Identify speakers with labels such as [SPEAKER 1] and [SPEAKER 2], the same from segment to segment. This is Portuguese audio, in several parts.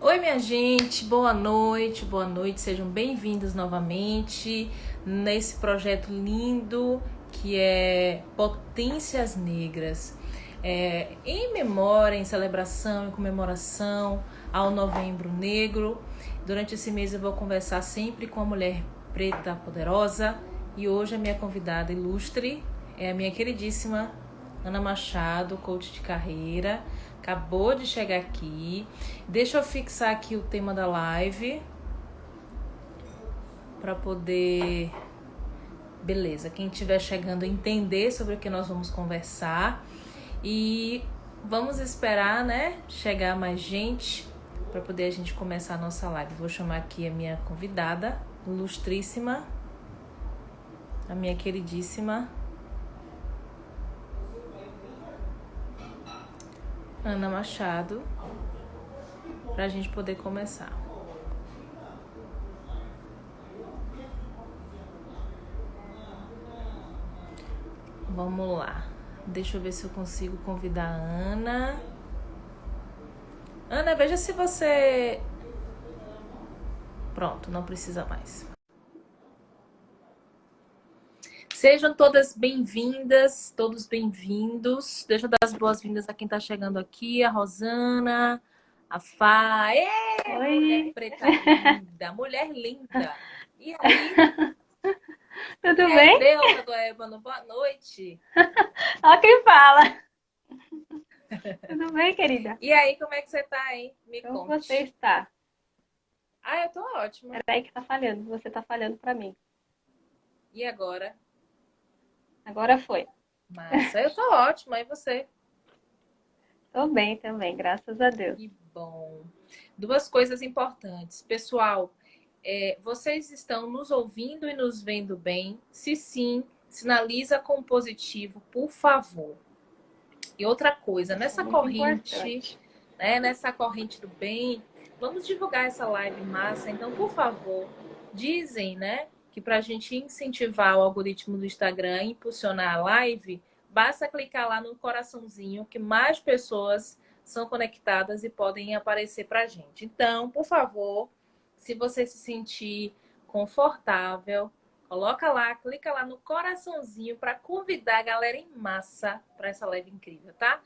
[SPEAKER 1] Oi, minha gente, boa noite, sejam bem-vindos novamente nesse projeto lindo que é Potências Negras. Em memória, em celebração, em comemoração ao Novembro Negro. Durante esse mês eu vou conversar sempre com a mulher preta poderosa e hoje a minha convidada ilustre é a minha queridíssima Ana Machado, coach de carreira. Acabou de chegar aqui. Deixa eu fixar aqui o tema da live para poder, beleza, quem estiver chegando entender sobre o que nós vamos conversar. E vamos esperar, né, chegar mais gente para poder a gente começar a nossa live. Vou chamar aqui a minha convidada, ilustríssima, a minha queridíssima Ana Machado, para a gente poder começar. Vamos lá. Deixa eu ver se eu consigo convidar a Ana. Ana, veja se você... Pronto, não precisa mais. Sejam todas bem-vindas, todos bem-vindos. Deixa eu dar as boas-vindas a quem está chegando aqui. A Rosana, a Fá.
[SPEAKER 2] Oi.
[SPEAKER 1] Mulher preta linda, mulher linda. E aí?
[SPEAKER 2] Tudo
[SPEAKER 1] E aí,
[SPEAKER 2] bem?
[SPEAKER 1] Delta do Ébano, boa noite.
[SPEAKER 2] Ó quem fala. Tudo bem, querida?
[SPEAKER 1] E aí, como é que você tá, hein? Me
[SPEAKER 2] Como você
[SPEAKER 1] conte.
[SPEAKER 2] está?
[SPEAKER 1] Ah, eu tô ótima.
[SPEAKER 2] Peraí que tá falhando. Você tá falhando pra mim.
[SPEAKER 1] E agora?
[SPEAKER 2] Agora foi.
[SPEAKER 1] Massa, eu tô ótima. E você?
[SPEAKER 2] Tô bem também, graças a Deus.
[SPEAKER 1] Que bom. Duas coisas importantes. Pessoal, vocês estão nos ouvindo e nos vendo bem? Se sim, sinaliza com positivo, por favor. E outra coisa,
[SPEAKER 2] Isso é
[SPEAKER 1] nessa
[SPEAKER 2] muito
[SPEAKER 1] corrente,
[SPEAKER 2] importante.
[SPEAKER 1] né, nessa corrente do bem, vamos divulgar essa live massa. Então, por favor, dizem, né, que para a gente incentivar o algoritmo do Instagram a impulsionar a live, basta clicar lá no coraçãozinho que mais pessoas são conectadas e podem aparecer para a gente. Então, por favor, se você se sentir confortável, coloca lá, clica lá no coraçãozinho para convidar a galera em massa para essa live incrível, tá?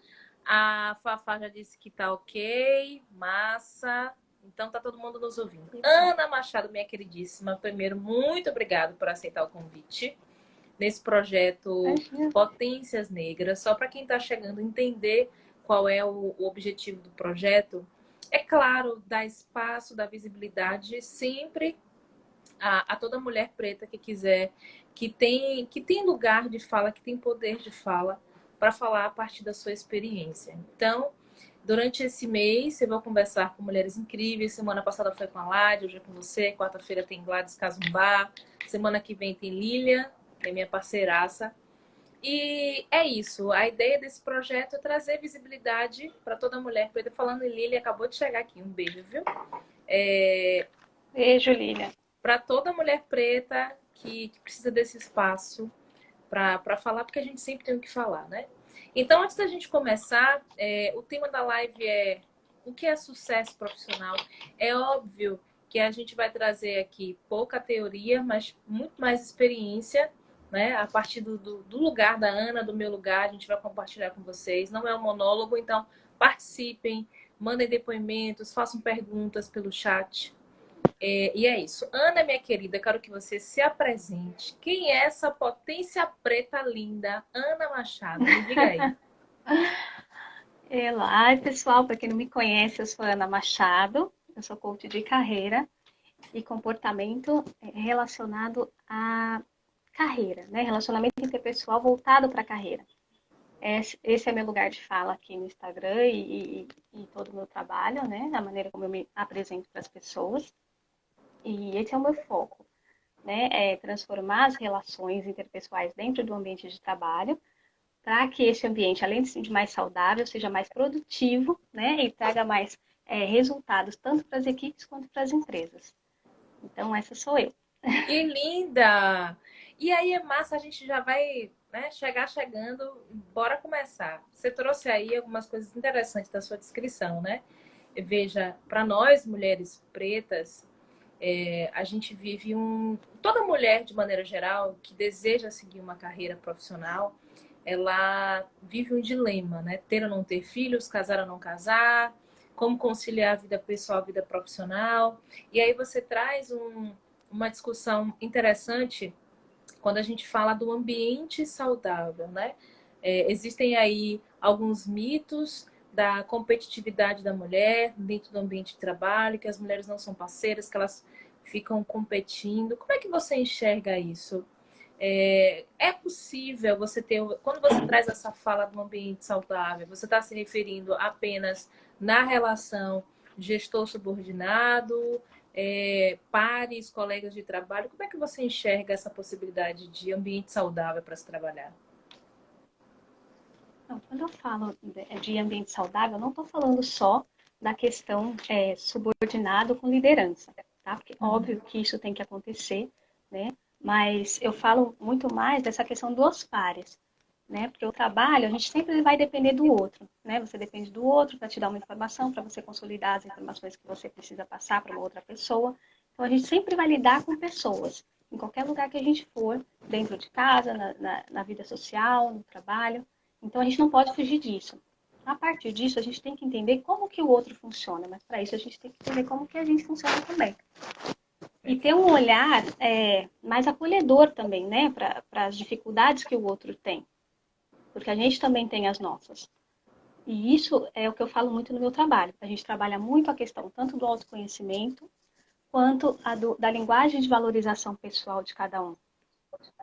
[SPEAKER 1] A Fafá já disse que tá ok, massa. Então tá todo mundo nos ouvindo. Ana Machado, minha queridíssima, primeiro, muito obrigada por aceitar o convite nesse projeto
[SPEAKER 2] Imagina.
[SPEAKER 1] Potências Negras. Só para quem está chegando entender qual é o objetivo do projeto, é claro, dar espaço, dar visibilidade sempre a toda mulher preta que quiser, que tem lugar de fala, que tem poder de fala, para falar a partir da sua experiência. Então, durante esse mês, eu vou conversar com mulheres incríveis. Semana passada foi com a Ládia, hoje é com você. Quarta-feira tem Gladys Casumbar. Semana que vem tem Lília, que é minha parceiraça. E é isso. A ideia desse projeto é trazer visibilidade para toda mulher preta. Falando em Lília, acabou de chegar aqui. Um beijo, viu?
[SPEAKER 2] Beijo, Lilian.
[SPEAKER 1] Para toda mulher preta que precisa desse espaço para falar, porque a gente sempre tem o que falar, né? Então, antes da gente começar, o tema da live é o que é sucesso profissional. É óbvio que a gente vai trazer aqui pouca teoria, mas muito mais experiência, né? A partir do lugar da Ana, do meu lugar, a gente vai compartilhar com vocês. Não é um monólogo, então participem, mandem depoimentos, façam perguntas pelo chat. E é isso. Ana, minha querida, quero que você se apresente. Quem é essa potência preta linda? Ana Machado, me diga aí.
[SPEAKER 2] Olá, pessoal, para quem não me conhece, eu sou Ana Machado. Eu sou coach de carreira e comportamento relacionado à carreira, né? Relacionamento interpessoal voltado para a carreira. Esse é meu lugar de fala aqui no Instagram e todo o meu trabalho, né? A maneira como eu me apresento para as pessoas. E esse é o meu foco, né? É transformar as relações interpessoais dentro do ambiente de trabalho para que esse ambiente, além de ser mais saudável, seja mais produtivo, né? E traga mais resultados tanto para as equipes quanto para as empresas. Então, essa sou eu.
[SPEAKER 1] Que linda! E aí é massa, a gente já vai, né, chegar chegando. Bora começar. Você trouxe aí algumas coisas interessantes da sua descrição, né? veja, para nós, mulheres pretas, a gente vive toda mulher, de maneira geral, que deseja seguir uma carreira profissional, ela vive um dilema, né? Ter ou não ter filhos, casar ou não casar, como conciliar a vida pessoal, a vida profissional. E aí você traz uma discussão interessante quando a gente fala do ambiente saudável, né? Existem aí alguns mitos da competitividade da mulher dentro do ambiente de trabalho, que as mulheres não são parceiras, que elas ficam competindo. Como é que você enxerga isso? É possível você ter. Quando você traz essa fala do ambiente saudável, você está se referindo apenas na relação gestor-subordinado, pares, colegas de trabalho? Como é que você enxerga essa possibilidade de ambiente saudável para se trabalhar?
[SPEAKER 2] Não, quando eu falo de ambiente saudável, eu não estou falando só da questão subordinado com liderança, tá? Porque óbvio que isso tem que acontecer, né? Mas eu falo muito mais dessa questão dos pares, né? Porque o trabalho, a gente sempre vai depender do outro, né? Você depende do outro para te dar uma informação, para você consolidar as informações que você precisa passar para uma outra pessoa. Então, a gente sempre vai lidar com pessoas, em qualquer lugar que a gente for, dentro de casa, na vida social, no trabalho. Então, a gente não pode fugir disso. A partir disso, a gente tem que entender como que o outro funciona, mas para isso a gente tem que entender como que a gente funciona também. E ter um olhar mais acolhedor também, né, para as dificuldades que o outro tem. Porque a gente também tem as nossas. E isso é o que eu falo muito no meu trabalho. A gente trabalha muito a questão tanto do autoconhecimento, quanto da linguagem de valorização pessoal de cada um.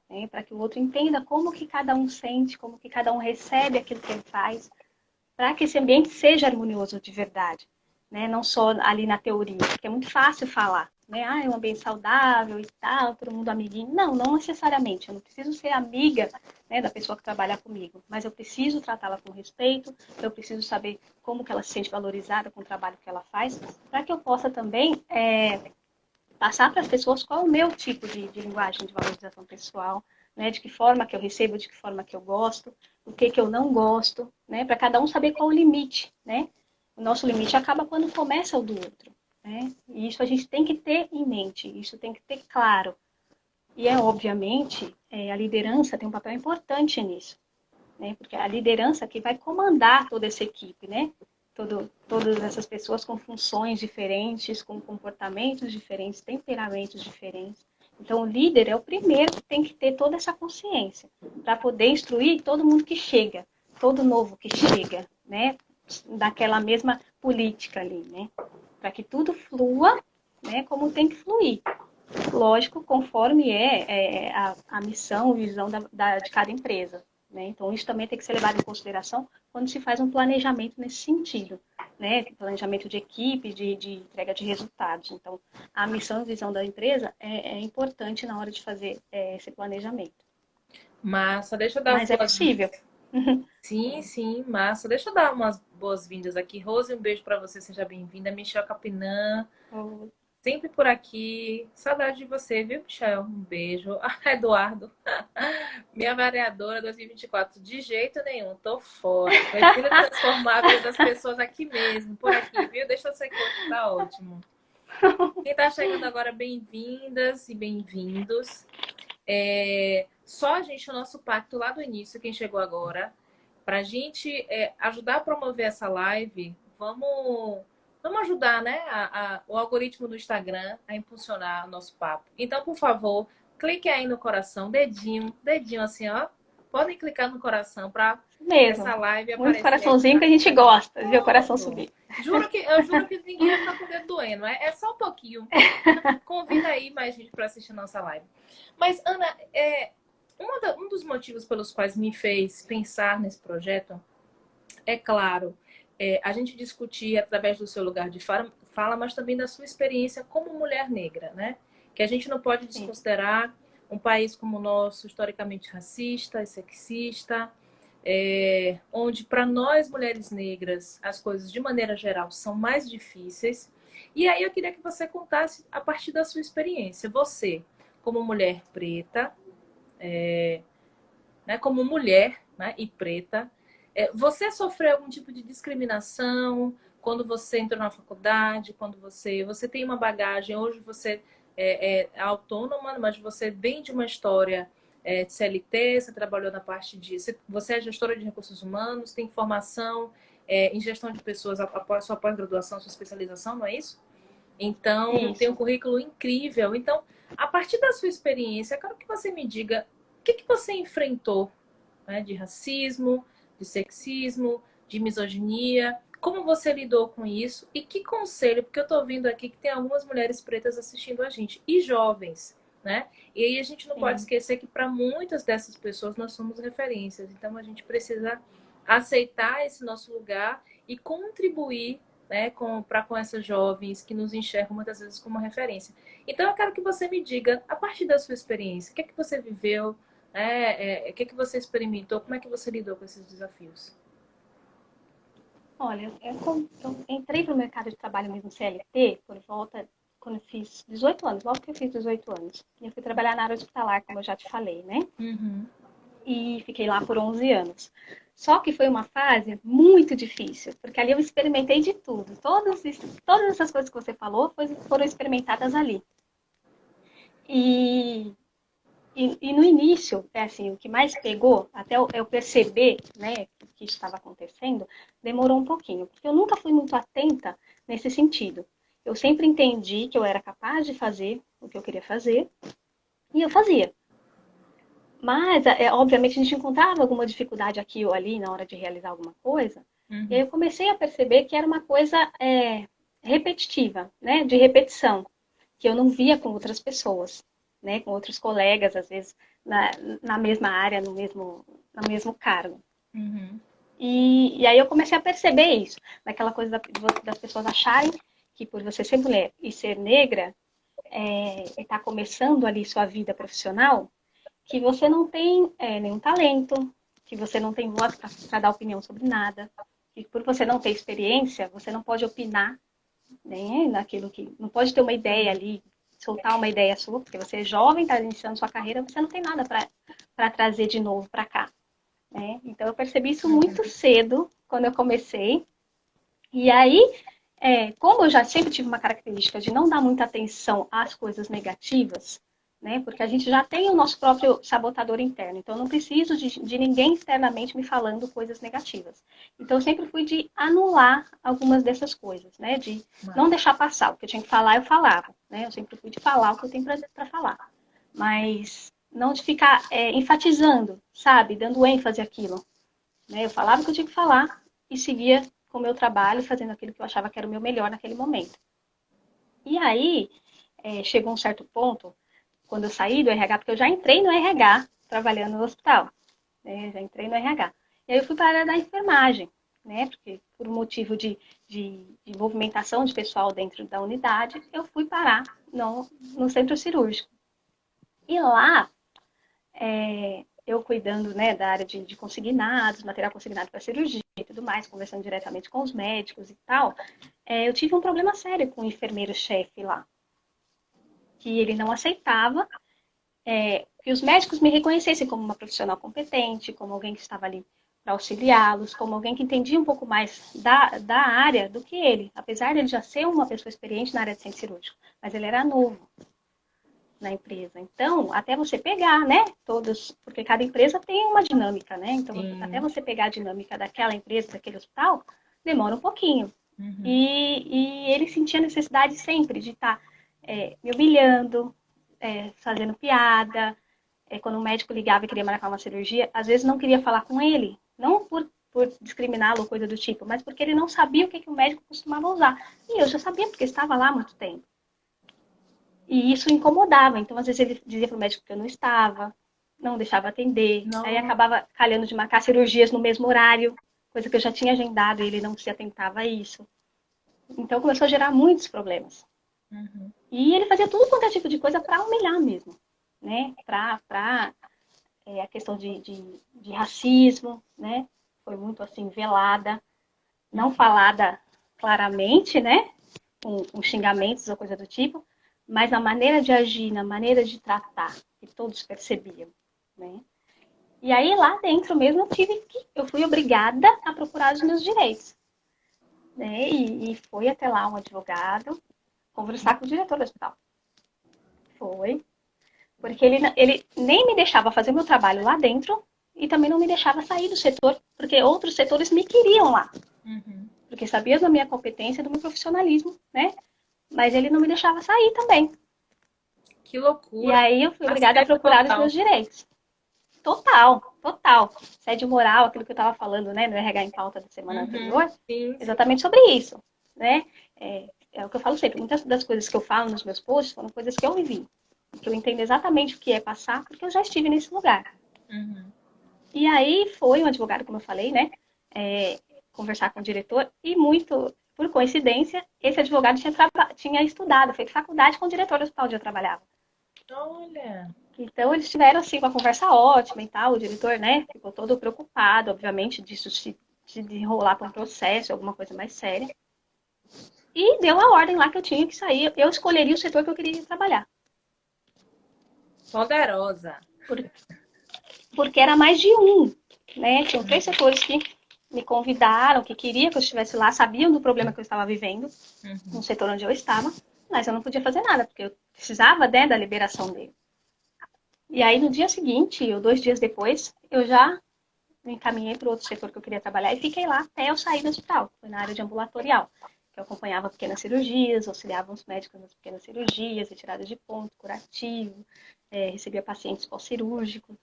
[SPEAKER 2] Né, para que o outro entenda como que cada um sente, como que cada um recebe aquilo que ele faz, para que esse ambiente seja harmonioso de verdade, né? Não só ali na teoria, porque é muito fácil falar, né? Ah, é um ambiente saudável e tal, todo mundo amiguinho. Não, não necessariamente. Eu não preciso ser amiga, né, da pessoa que trabalha comigo, mas eu preciso tratá-la com respeito, eu preciso saber como que ela se sente valorizada com o trabalho que ela faz, para que eu possa também passar para as pessoas qual é o meu tipo de linguagem de valorização pessoal, né? De que forma que eu recebo, de que forma que eu gosto, o que eu não gosto, né? Para cada um saber qual o limite, né? O nosso limite acaba quando começa o do outro, né? E isso a gente tem que ter em mente, isso tem que ter claro. E obviamente, a liderança tem um papel importante nisso, né? Porque a liderança que vai comandar toda essa equipe, né? Todas essas pessoas com funções diferentes, com comportamentos diferentes, temperamentos diferentes. Então, o líder é o primeiro que tem que ter toda essa consciência para poder instruir todo mundo que chega, todo novo que chega, né? Daquela mesma política ali, né? Para que tudo flua, né? Como tem que fluir. Lógico, conforme a missão, visão de cada empresa. Né? Então, isso também tem que ser levado em consideração quando se faz um planejamento nesse sentido, né? Planejamento de equipe, de entrega de resultados. Então, a missão e visão da empresa é importante na hora de fazer esse planejamento.
[SPEAKER 1] Massa, deixa eu dar as
[SPEAKER 2] Mas é
[SPEAKER 1] boas-vindas.
[SPEAKER 2] possível.
[SPEAKER 1] Sim, sim, massa. Deixa eu dar umas boas-vindas aqui. Rose, um beijo para você, seja bem-vinda. Michel Capinã, sempre por aqui. Saudade de você, viu, Michel? Um beijo. Ah, Eduardo, minha vereadora 2024. De jeito nenhum, tô fora. Prefiro transformar a vida das pessoas aqui mesmo, por aqui, viu? Deixa eu ser coach, tá ótimo. Quem tá chegando agora, bem-vindas e bem-vindos. Só, gente, o nosso pacto lá do início, quem chegou agora, para a gente ajudar a promover essa live, vamos ajudar, né, o algoritmo do Instagram a impulsionar o nosso papo. Então, por favor, clique aí no coração, dedinho assim, ó. Podem clicar no coração para essa
[SPEAKER 2] Mesmo.
[SPEAKER 1] live
[SPEAKER 2] Muito
[SPEAKER 1] aparecer aqui
[SPEAKER 2] coraçãozinho
[SPEAKER 1] na
[SPEAKER 2] que a gente
[SPEAKER 1] tela.
[SPEAKER 2] gosta, ver o coração
[SPEAKER 1] Pronto.
[SPEAKER 2] subir.
[SPEAKER 1] Eu juro que ninguém vai ficar com o dedo doendo. É só um pouquinho. Convida aí mais gente para assistir a nossa live. Mas, Ana, um dos motivos pelos quais me fez pensar nesse projeto é claro, a gente discutir através do seu lugar de fala, mas também da sua experiência como mulher negra, né? Que a gente não pode
[SPEAKER 2] Sim.
[SPEAKER 1] desconsiderar um país como o nosso, historicamente racista e sexista, onde para nós mulheres negras as coisas de maneira geral são mais difíceis. E aí eu queria que você contasse a partir da sua experiência. Você, como mulher preta, né, como mulher, né, e preta, você sofreu algum tipo de discriminação? quando você entrou na faculdade, quando você tem uma bagagem, hoje você é autônoma, mas você vem de uma história de CLT, você trabalhou na parte de... Você é gestora de recursos humanos, tem formação em gestão de pessoas após sua pós-graduação, sua especialização, não é isso? Então, tem um
[SPEAKER 2] Isso.
[SPEAKER 1] currículo incrível. Então, a partir da sua experiência, eu quero que você me diga o que você enfrentou, né, de racismo, de sexismo, de misoginia, como você lidou com isso e que conselho, porque eu estou vendo aqui que tem algumas mulheres pretas assistindo a gente e jovens, né? E aí a gente não pode
[SPEAKER 2] Sim.
[SPEAKER 1] esquecer que para muitas dessas pessoas nós somos referências, então a gente precisa aceitar esse nosso lugar e contribuir, né, com essas jovens que nos enxergam muitas vezes como referência. Então eu quero que você me diga, a partir da sua experiência, o que é que você viveu, o que é que você experimentou, como é que você lidou com esses desafios?
[SPEAKER 2] Olha, eu entrei para o mercado de trabalho mesmo CLT por volta quando eu fiz 18 anos, logo que eu fiz 18 anos. E eu fui trabalhar na área hospitalar, como eu já te falei, né?
[SPEAKER 1] Uhum.
[SPEAKER 2] E fiquei lá por 11 anos. Só que foi uma fase muito difícil, porque ali eu experimentei de tudo. Todas essas coisas que você falou foram experimentadas ali. E, e no início, é assim, o que mais pegou, até eu perceber, né, o que estava acontecendo, demorou um pouquinho, porque eu nunca fui muito atenta nesse sentido. Eu sempre entendi que eu era capaz de fazer o que eu queria fazer, e eu fazia. Mas, obviamente, a gente encontrava alguma dificuldade aqui ou ali na hora de realizar alguma coisa. E aí
[SPEAKER 1] Uhum.
[SPEAKER 2] eu comecei a perceber que era uma coisa repetitiva, né? De repetição, que eu não via com outras pessoas, né? Com outros colegas, às vezes, na mesma área, no mesmo cargo.
[SPEAKER 1] Uhum.
[SPEAKER 2] E aí eu comecei a perceber isso, daquela coisa das pessoas acharem que por você ser mulher e ser negra, e estar começando ali sua vida profissional, que você não tem nenhum talento, que você não tem voz para dar opinião sobre nada, que por você não ter experiência, você não pode opinar, né, naquilo que... Não pode ter uma ideia ali, soltar uma ideia sua, porque você é jovem, está iniciando sua carreira, você não tem nada para trazer de novo para cá. Né? Então eu percebi isso muito
[SPEAKER 1] Uhum.
[SPEAKER 2] cedo, quando eu comecei. E aí, como eu já sempre tive uma característica de não dar muita atenção às coisas negativas, né? Porque a gente já tem o nosso próprio sabotador interno, então eu não preciso de ninguém externamente me falando coisas negativas. Então eu sempre fui de anular algumas dessas coisas, né? De não
[SPEAKER 1] Massa.
[SPEAKER 2] deixar passar. O que eu tinha que falar, eu falava, né? Eu sempre fui de falar o que eu tenho para falar. Mas não de ficar enfatizando, sabe? Dando ênfase àquilo. Né? Eu falava o que eu tinha que falar e seguia com o meu trabalho, fazendo aquilo que eu achava que era o meu melhor naquele momento. E aí, chegou um certo ponto, quando eu saí do RH, porque eu já entrei no RH, trabalhando no hospital, né? Já entrei no RH. E aí eu fui para a área da enfermagem, né? Porque por um motivo de movimentação de pessoal dentro da unidade, eu fui parar no centro cirúrgico. E lá, eu cuidando, né, da área de consignados, material consignado para cirurgia e tudo mais, conversando diretamente com os médicos e tal, eu tive um problema sério com o enfermeiro-chefe lá, que ele não aceitava que os médicos me reconhecessem como uma profissional competente, como alguém que estava ali para auxiliá-los, como alguém que entendia um pouco mais da área do que ele, apesar de ele já ser uma pessoa experiente na área de centro cirúrgico, mas ele era novo na empresa. Então, até você pegar, né, todos, porque cada empresa tem uma dinâmica, né? Então, até
[SPEAKER 1] Sim.
[SPEAKER 2] você pegar a dinâmica daquela empresa, daquele hospital, demora um pouquinho.
[SPEAKER 1] Uhum.
[SPEAKER 2] E ele sentia necessidade sempre de estar me humilhando, fazendo piada. Quando o médico ligava e queria marcar uma cirurgia, às vezes não queria falar com ele, não por discriminá-lo ou coisa do tipo, mas porque ele não sabia o que o médico costumava usar. E eu já sabia, porque estava lá há muito tempo. E isso incomodava. Então, às vezes, ele dizia para o médico que eu não estava, não deixava atender. Aí
[SPEAKER 1] Não.
[SPEAKER 2] acabava calhando de marcar cirurgias no mesmo horário, coisa que eu já tinha agendado e ele não se atentava a isso. Então, começou a gerar muitos problemas.
[SPEAKER 1] Uhum.
[SPEAKER 2] E ele fazia tudo quanto é tipo de coisa para humilhar mesmo. Né? A questão de racismo, né? Foi muito assim, velada, não falada claramente, né? Com xingamentos ou coisa do tipo, mas na maneira de agir, na maneira de tratar, que todos percebiam, né? E aí lá dentro mesmo eu fui obrigada a procurar os meus direitos. né? E foi até lá um advogado conversar com o diretor do hospital. Foi. Porque ele nem me deixava fazer meu trabalho lá dentro e também não me deixava sair do setor, porque outros setores me queriam lá.
[SPEAKER 1] Uhum.
[SPEAKER 2] Porque sabia da minha competência, do meu profissionalismo, né? Mas ele não me deixava sair também.
[SPEAKER 1] Que
[SPEAKER 2] E
[SPEAKER 1] loucura.
[SPEAKER 2] aí eu fui obrigada a
[SPEAKER 1] Assédio
[SPEAKER 2] procurar os
[SPEAKER 1] total.
[SPEAKER 2] meus direitos. Total, total. Assédio moral, aquilo que eu estava falando, né, no RH em pauta da semana
[SPEAKER 1] Uhum.
[SPEAKER 2] anterior,
[SPEAKER 1] Sim, sim.
[SPEAKER 2] exatamente sobre isso, né? É o que eu falo sempre. Muitas das coisas que eu falo nos meus posts foram coisas que eu vivi, que eu entendo exatamente o que é passar, porque eu já estive nesse lugar.
[SPEAKER 1] Uhum.
[SPEAKER 2] E aí foi um advogado, como eu falei, né, conversar com o diretor e muito por coincidência, esse advogado tinha estudado, feito faculdade com o diretor do hospital onde eu trabalhava.
[SPEAKER 1] Olha.
[SPEAKER 2] Então, eles tiveram, assim, uma conversa ótima e tal. O diretor, né, ficou todo preocupado, obviamente, disso se desenrolar para um processo, alguma coisa mais séria. E deu a ordem lá que eu tinha que sair. Eu escolheria o setor que eu queria trabalhar.
[SPEAKER 1] Poderosa.
[SPEAKER 2] Por, porque era mais de um, né? Tinham 3 setores que me convidaram, que queriam que eu estivesse lá, sabiam do problema que eu estava vivendo no
[SPEAKER 1] Uhum.
[SPEAKER 2] setor onde eu estava, mas eu não podia fazer nada, porque eu precisava, né, da liberação dele. E aí, no dia seguinte, ou 2 dias depois, eu já me encaminhei para o outro setor que eu queria trabalhar e fiquei lá até eu sair do hospital. Foi na área de ambulatorial, que eu acompanhava pequenas cirurgias, auxiliava os médicos nas pequenas cirurgias, retirada de ponto, curativo, recebia pacientes pós-cirúrgicos.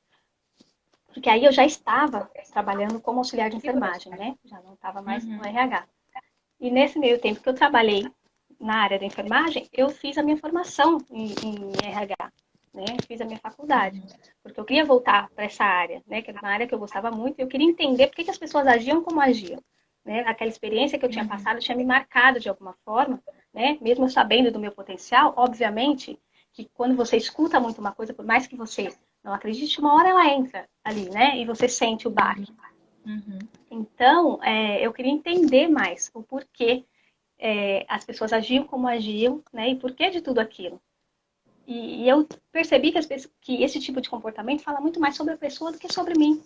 [SPEAKER 2] Porque aí eu já estava trabalhando como auxiliar de
[SPEAKER 1] Que
[SPEAKER 2] enfermagem,
[SPEAKER 1] ótimo.
[SPEAKER 2] né? Já não estava mais no
[SPEAKER 1] Uhum.
[SPEAKER 2] RH. E nesse meio tempo que eu trabalhei na área da enfermagem, eu fiz a minha formação em RH, né? Fiz a minha faculdade,
[SPEAKER 1] Uhum.
[SPEAKER 2] porque eu queria voltar para essa área, né? Que era uma área que eu gostava muito, e eu queria entender por que as pessoas agiam como agiam, né? Aquela experiência que eu tinha
[SPEAKER 1] Uhum.
[SPEAKER 2] passado tinha me marcado de alguma forma, né? Mesmo eu sabendo do meu potencial, obviamente que quando você escuta muito uma coisa, por mais que você não acredite, uma hora ela entra ali, né? E você sente o baque.
[SPEAKER 1] Uhum.
[SPEAKER 2] Então, eu queria entender mais o porquê as pessoas agiam como agiam, né? E por que de tudo aquilo. E eu percebi que esse tipo de comportamento fala muito mais sobre a pessoa do que sobre mim,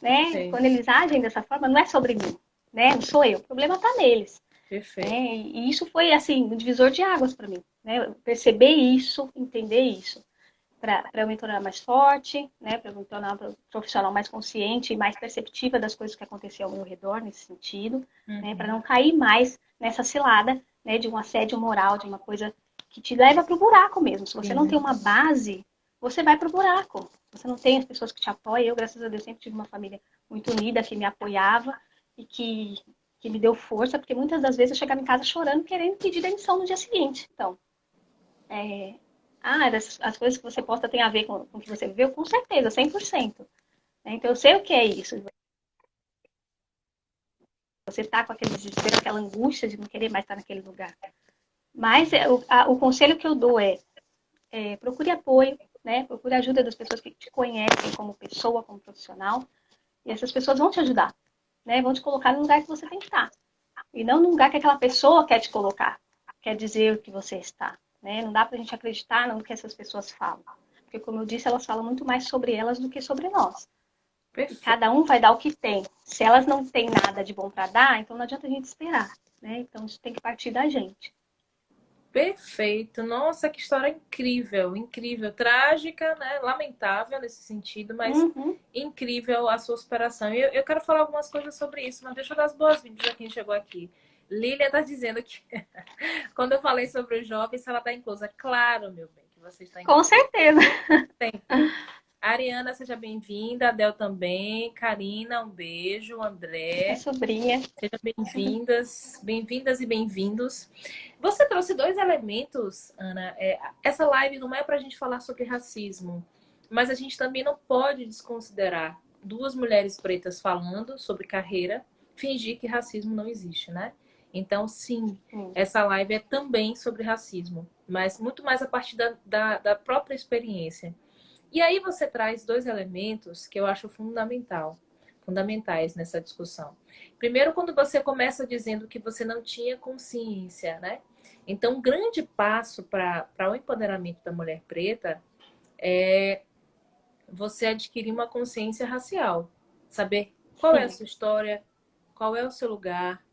[SPEAKER 2] né?
[SPEAKER 1] Sei.
[SPEAKER 2] Quando eles agem dessa forma, não é sobre mim, né? Não sou eu. O problema está neles,
[SPEAKER 1] Perfeito.
[SPEAKER 2] né? E isso foi assim um divisor de águas para mim, né? Perceber isso, entender isso, para eu me tornar mais forte, né? Para eu me tornar uma profissional mais consciente e mais perceptiva das coisas que aconteciam ao meu redor nesse sentido, né? Para
[SPEAKER 1] Uhum.
[SPEAKER 2] não cair mais nessa cilada, né? De um assédio moral, de uma coisa que te leva para o buraco mesmo. Se você não tem
[SPEAKER 1] Sim.
[SPEAKER 2] uma base, você vai para o buraco. Você não tem as pessoas que te apoiam. Eu, graças a Deus, sempre tive uma família muito unida que me apoiava e que me deu força, porque muitas das vezes eu chegava em casa chorando, querendo pedir demissão no dia seguinte. Então, as coisas que você posta tem a ver com o que você viveu? Com certeza, 100%. Então, eu sei o que é isso. Você está com aquele desespero, aquela angústia de não querer mais estar naquele lugar. Mas o conselho que eu dou procure apoio, né? Procure ajuda das pessoas que te conhecem como pessoa, como profissional. E essas pessoas vão te ajudar, né? Vão te colocar no lugar que você tem que estar. E não no lugar que aquela pessoa quer te colocar, quer dizer o que você está. Né? Não dá pra gente acreditar no que essas pessoas falam. Porque, como eu disse, elas falam muito mais sobre elas do que sobre nós. E
[SPEAKER 1] Perfeito.
[SPEAKER 2] cada um vai dar o que tem. Se elas não têm nada de bom para dar, então não adianta a gente esperar. Né? Então isso tem que partir da gente.
[SPEAKER 1] Perfeito. Nossa, que história incrível, incrível, trágica, né? Lamentável nesse sentido, mas
[SPEAKER 2] Uhum.
[SPEAKER 1] incrível a sua superação. E eu quero falar algumas coisas sobre isso, mas deixa eu dar as boas-vindas a quem chegou aqui. Lília está dizendo que quando eu falei sobre os jovens, ela está inclusa. Claro, meu bem, que você está
[SPEAKER 2] Com
[SPEAKER 1] inclusa.
[SPEAKER 2] certeza.
[SPEAKER 1] Sempre. Ariana, seja bem-vinda. Adel também. Karina, um beijo.
[SPEAKER 2] Minha
[SPEAKER 1] André,
[SPEAKER 2] sobrinha.
[SPEAKER 1] sejam bem-vindas, bem-vindas e bem-vindos. Você trouxe dois elementos, Ana. Essa live não é para a gente falar sobre racismo, mas a gente também não pode desconsiderar duas mulheres pretas falando sobre carreira, fingir que racismo não existe, né? Então, sim,
[SPEAKER 2] Sim.
[SPEAKER 1] essa live é também sobre racismo, mas muito mais a partir da própria experiência. E aí você traz dois elementos que eu acho fundamentais nessa discussão. Primeiro, quando você começa dizendo que você não tinha consciência, né? Então, um grande passo para o empoderamento da mulher preta é você adquirir uma consciência racial. Saber qual é a
[SPEAKER 2] Sim.
[SPEAKER 1] sua história, qual é o seu lugar,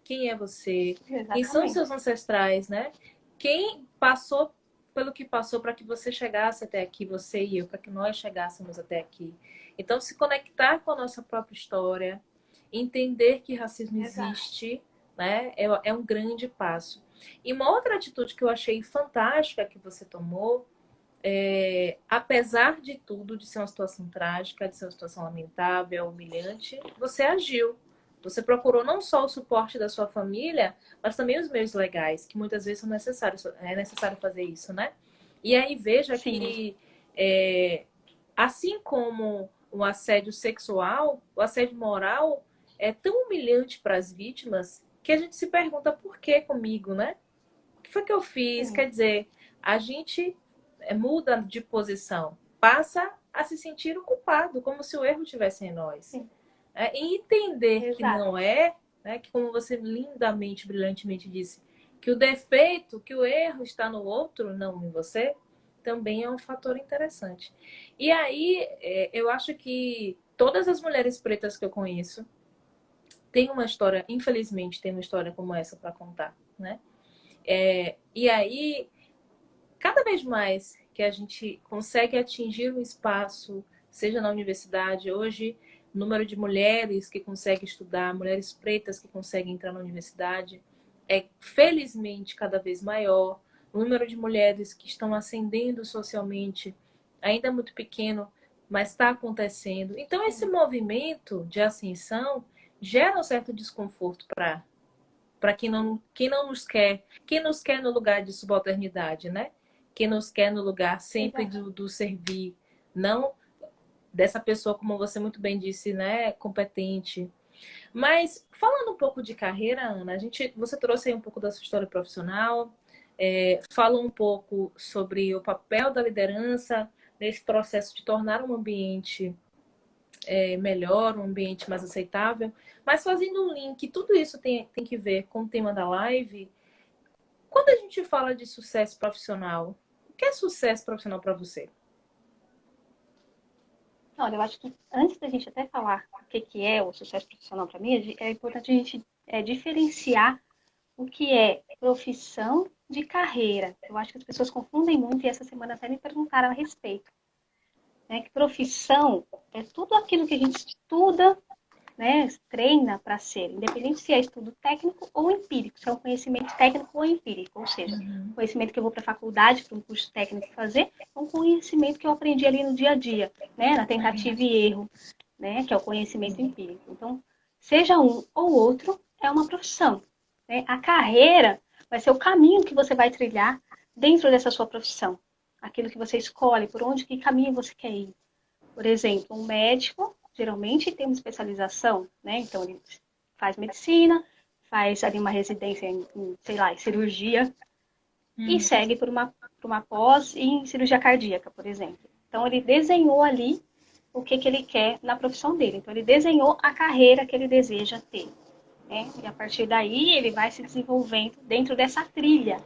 [SPEAKER 1] quem é você, quem são os seus
[SPEAKER 2] Exatamente.
[SPEAKER 1] ancestrais, né? Quem passou pelo que passou para que você chegasse até aqui, você e eu, para que nós chegássemos até aqui. Então, se conectar com a nossa própria história, entender que racismo
[SPEAKER 2] Exato.
[SPEAKER 1] existe, né? É um grande passo. E uma outra atitude que eu achei fantástica que você tomou apesar de tudo, de ser uma situação trágica, de ser uma situação lamentável, humilhante, você agiu. Você procurou não só o suporte da sua família, mas também os meios legais, que muitas vezes são necessários, é necessário fazer isso, né? E aí veja
[SPEAKER 2] Sim,
[SPEAKER 1] que, assim como o assédio sexual, o assédio moral é tão humilhante para as vítimas que a gente se pergunta por que comigo, né? O que foi que eu fiz?
[SPEAKER 2] sim,
[SPEAKER 1] Quer dizer, a gente muda de posição, passa a se sentir o culpado, como se o erro estivesse em nós.
[SPEAKER 2] sim,
[SPEAKER 1] E entender que
[SPEAKER 2] exato.
[SPEAKER 1] não é, né, que como você lindamente, brilhantemente disse, que o defeito, que o erro está no outro, não em você, também é um fator interessante. E aí, eu acho que todas as mulheres pretas que eu conheço têm uma história, infelizmente, tem uma história como essa para contar, né? E aí, cada vez mais que a gente consegue atingir um espaço, seja na universidade, hoje, o número de mulheres que conseguem estudar, mulheres pretas que conseguem entrar na universidade, é felizmente cada vez maior. O número de mulheres que estão ascendendo socialmente ainda é muito pequeno, mas está acontecendo. Então, esse
[SPEAKER 2] Sim,
[SPEAKER 1] movimento de ascensão gera um certo desconforto para quem não nos quer, quem nos quer no lugar de subalternidade, né? Quem nos quer no lugar sempre
[SPEAKER 2] exato.
[SPEAKER 1] do servir, não dessa pessoa, como você muito bem disse, né? Competente. Mas falando um pouco de carreira, Ana, você trouxe aí um pouco da sua história profissional, falou um pouco sobre o papel da liderança nesse processo de tornar um ambiente melhor, um ambiente mais aceitável. Mas fazendo um link, tudo isso tem que ver com o tema da live. Quando a gente fala de sucesso profissional, o que é sucesso profissional para você?
[SPEAKER 2] Olha, eu acho que antes da gente até falar o que que é o sucesso profissional para mim, é importante a gente diferenciar o que é profissão de carreira. Eu acho que as pessoas confundem muito e essa semana até me perguntaram a respeito. Né? Que profissão é tudo aquilo que a gente estuda, né, treina para ser, independente se é estudo técnico ou empírico, se é um conhecimento técnico ou empírico, ou seja,
[SPEAKER 1] Uhum.
[SPEAKER 2] conhecimento que eu vou para a faculdade, para um curso técnico fazer, é um conhecimento que eu aprendi ali no dia a dia, né, na tentativa e erro, né, que é o conhecimento empírico. Então, seja um ou outro, é uma profissão. Né? A carreira vai ser o caminho que você vai trilhar dentro dessa sua profissão, aquilo que você escolhe, por onde, que caminho você quer ir. Por exemplo, um médico, geralmente tem uma especialização, né? Então, ele faz medicina, faz ali uma residência sei lá, em cirurgia e
[SPEAKER 1] Uhum.
[SPEAKER 2] segue por uma pós em cirurgia cardíaca, por exemplo. Então, ele desenhou ali o que ele quer na profissão dele. Então, ele desenhou a carreira que ele deseja ter. Né? E a partir daí, ele vai se desenvolvendo dentro dessa trilha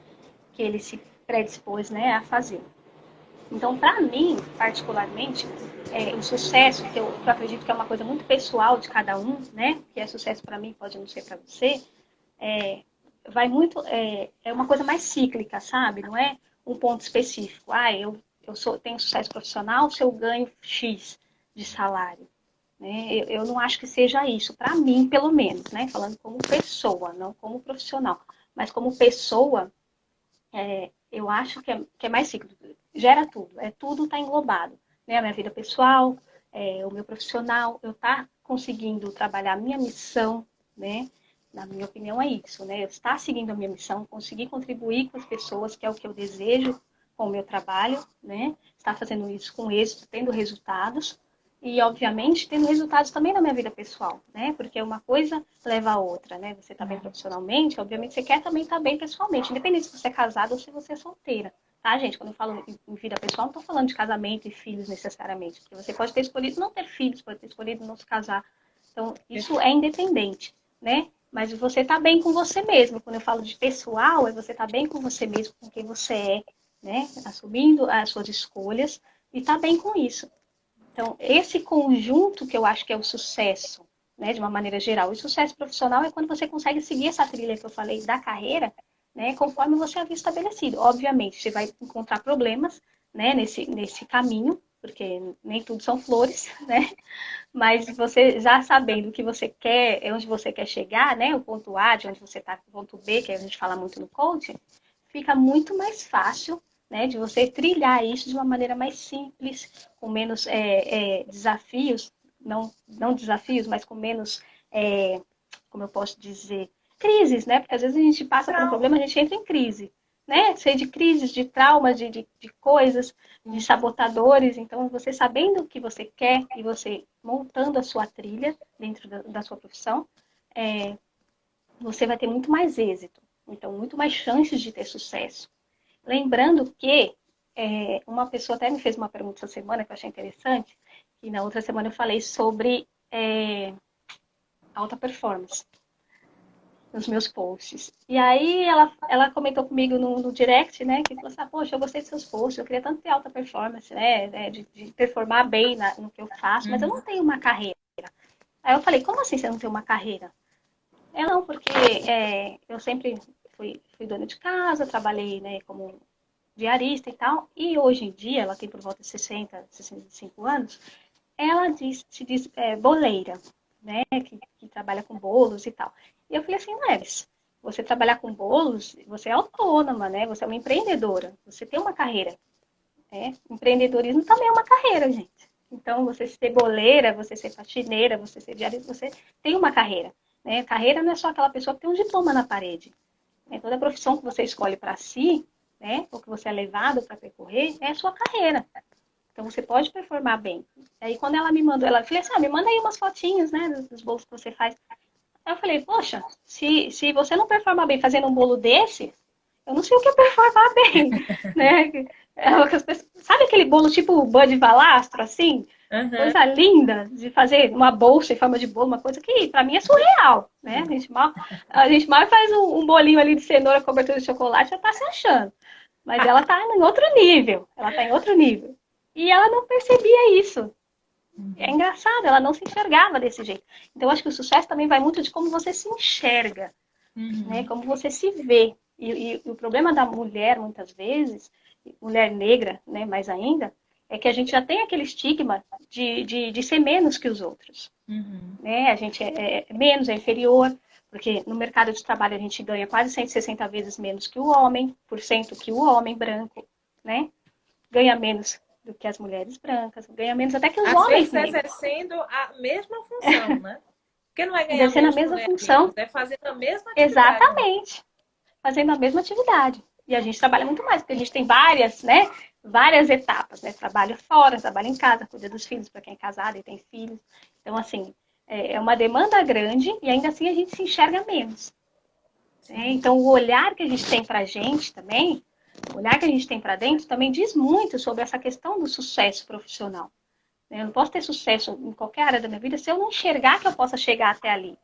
[SPEAKER 2] que ele se predispôs, né, a fazer. Então, para mim, particularmente, o sucesso, que eu acredito que é uma coisa muito pessoal de cada um, né? Que é sucesso para mim, pode não ser para você, é, vai muito, é uma coisa mais cíclica, sabe? Não é um ponto específico. Ah, tenho sucesso profissional se eu ganho X de salário. Né? Eu não acho que seja isso, para mim, pelo menos, né? Falando como pessoa, não como profissional. Mas como pessoa, eu acho que é mais cíclico. Gera tudo, tudo está englobado. Né? A minha vida pessoal, o meu profissional, eu estar conseguindo trabalhar a minha missão, né? Na minha opinião, é isso, né? Eu estar seguindo a minha missão, conseguir contribuir com as pessoas, que é o que eu desejo com o meu trabalho, né? Estar fazendo isso com êxito, tendo resultados, e, obviamente, tendo resultados também na minha vida pessoal, né? Porque uma coisa leva a outra, né? Você tá bem profissionalmente, obviamente você quer também estar bem pessoalmente, independente se você é casado ou se você é solteira, tá, gente? Quando eu falo em vida pessoal, não tô falando de casamento e filhos necessariamente, porque você pode ter escolhido não ter filhos, pode ter escolhido não se casar. Então, isso é independente, né? Mas você tá bem com você mesmo. Quando eu falo de pessoal, é você tá bem com você mesmo, com quem você é, né? Assumindo as suas escolhas e tá bem com isso. Então, esse conjunto que eu acho que é o sucesso, né, de uma maneira geral. E sucesso profissional é quando você consegue seguir essa trilha que eu falei da carreira, né, conforme você havia estabelecido. Obviamente, você vai encontrar problemas, né, nesse caminho, porque nem tudo são flores, né? Mas você já sabendo o que você quer, onde você quer chegar, né? O ponto A, de onde você está, o ponto B, que a gente fala muito no coaching, fica muito mais fácil, né? De você trilhar isso de uma maneira mais simples, com menos desafios, não desafios, mas com menos, como eu posso dizer, crises, né? Porque às vezes a gente passa por um problema, a gente entra em crise, né? Sei de crises, de traumas, de coisas, de sabotadores. Então, você sabendo o que você quer e você montando a sua trilha dentro da sua profissão, você vai ter muito mais êxito. Então, muito mais chances de ter sucesso. Lembrando que uma pessoa até me fez uma pergunta essa semana que eu achei interessante, e na outra semana eu falei sobre alta performance nos meus posts. E aí ela comentou comigo no direct, né, que falou assim, poxa, eu gostei dos seus posts, eu queria tanto ter alta performance, né, de performar bem no que eu faço, mas eu não tenho uma carreira. Aí eu falei, como assim você não tem uma carreira? Não, porque eu sempre fui dona de casa, trabalhei, né, como diarista e tal, e hoje em dia, ela tem por volta de 60, 65 anos, ela se diz boleira, né, que trabalha com bolos e tal. E eu falei assim, Leves, você trabalhar com bolos, você é autônoma, né? Você é uma empreendedora, você tem uma carreira. Né? Empreendedorismo também é uma carreira, gente. Então, você ser boleira, você ser faxineira, você ser diarista, você tem uma carreira. Né? Carreira não é só aquela pessoa que tem um diploma na parede. Né? Toda profissão que você escolhe para si, né? Ou que você é levado para percorrer, é a sua carreira. Então, você pode performar bem. Aí, quando ela me mandou, ela falou assim, me manda aí umas fotinhas, né, dos bolos que você faz. Aí eu falei, poxa, se você não performa bem fazendo um bolo desse, eu não sei o que é performar bem, né? Sabe aquele bolo tipo Bud Valastro, assim?
[SPEAKER 1] Uhum.
[SPEAKER 2] Coisa linda de fazer uma bolsa em forma de bolo, uma coisa que para mim é surreal, né? A gente mal faz um bolinho ali de cenoura cobertura de chocolate, já tá se achando. Mas ela tá em outro nível, ela tá em outro nível. E ela não percebia isso. É engraçado, ela não se enxergava desse jeito. Então, eu acho que o sucesso também vai muito de como você se enxerga, né? Como você se vê. E o problema da mulher, muitas vezes, mulher negra, né, mais ainda, é que a gente já tem aquele estigma de ser menos que os outros. Né? A gente é menos, é inferior, porque no mercado de trabalho a gente ganha quase 160 vezes menos que o homem, por cento que o homem branco, né? Ganha menos do que as mulheres brancas, ganha menos até que os
[SPEAKER 1] Às
[SPEAKER 2] homens
[SPEAKER 1] vezes
[SPEAKER 2] negros.
[SPEAKER 1] exercendo a mesma função, né? Porque não é ganhar
[SPEAKER 2] Exercendo a
[SPEAKER 1] menos por
[SPEAKER 2] mesma
[SPEAKER 1] ganhar menos,
[SPEAKER 2] função,
[SPEAKER 1] é fazendo a mesma atividade, né?
[SPEAKER 2] exatamente, fazendo a mesma atividade. E a gente trabalha muito mais, porque a gente tem várias, né? Várias etapas, né? Trabalho fora, trabalho em casa, cuida dos filhos, para quem é casado e tem filhos. Então, assim, é uma demanda grande e ainda assim a gente se enxerga menos. Né? Então, o olhar que a gente tem para a gente também, o olhar que a gente tem para dentro também diz muito sobre essa questão do sucesso profissional. Eu não posso ter sucesso em qualquer área da minha vida se eu não enxergar que eu possa chegar até ali.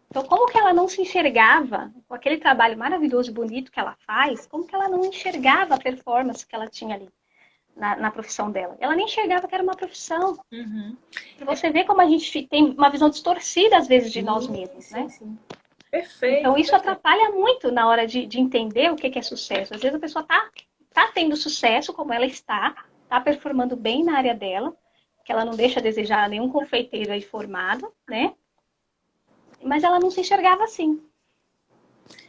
[SPEAKER 2] Então, como que ela não se enxergava com aquele trabalho maravilhoso e bonito que ela faz, como que ela não enxergava a performance que ela tinha ali na profissão dela? Ela nem enxergava que era uma profissão. E você vê como a gente tem uma visão distorcida, às vezes, de nós mesmos,
[SPEAKER 1] Sim,
[SPEAKER 2] né?
[SPEAKER 1] sim.
[SPEAKER 2] Então,
[SPEAKER 1] Perfeito,
[SPEAKER 2] isso
[SPEAKER 1] perfeito.
[SPEAKER 2] atrapalha muito na hora de entender o que é sucesso. Às vezes a pessoa tá tendo sucesso como ela está performando bem na área dela, que ela não deixa a desejar nenhum confeiteiro aí formado, né? Mas ela não se enxergava assim.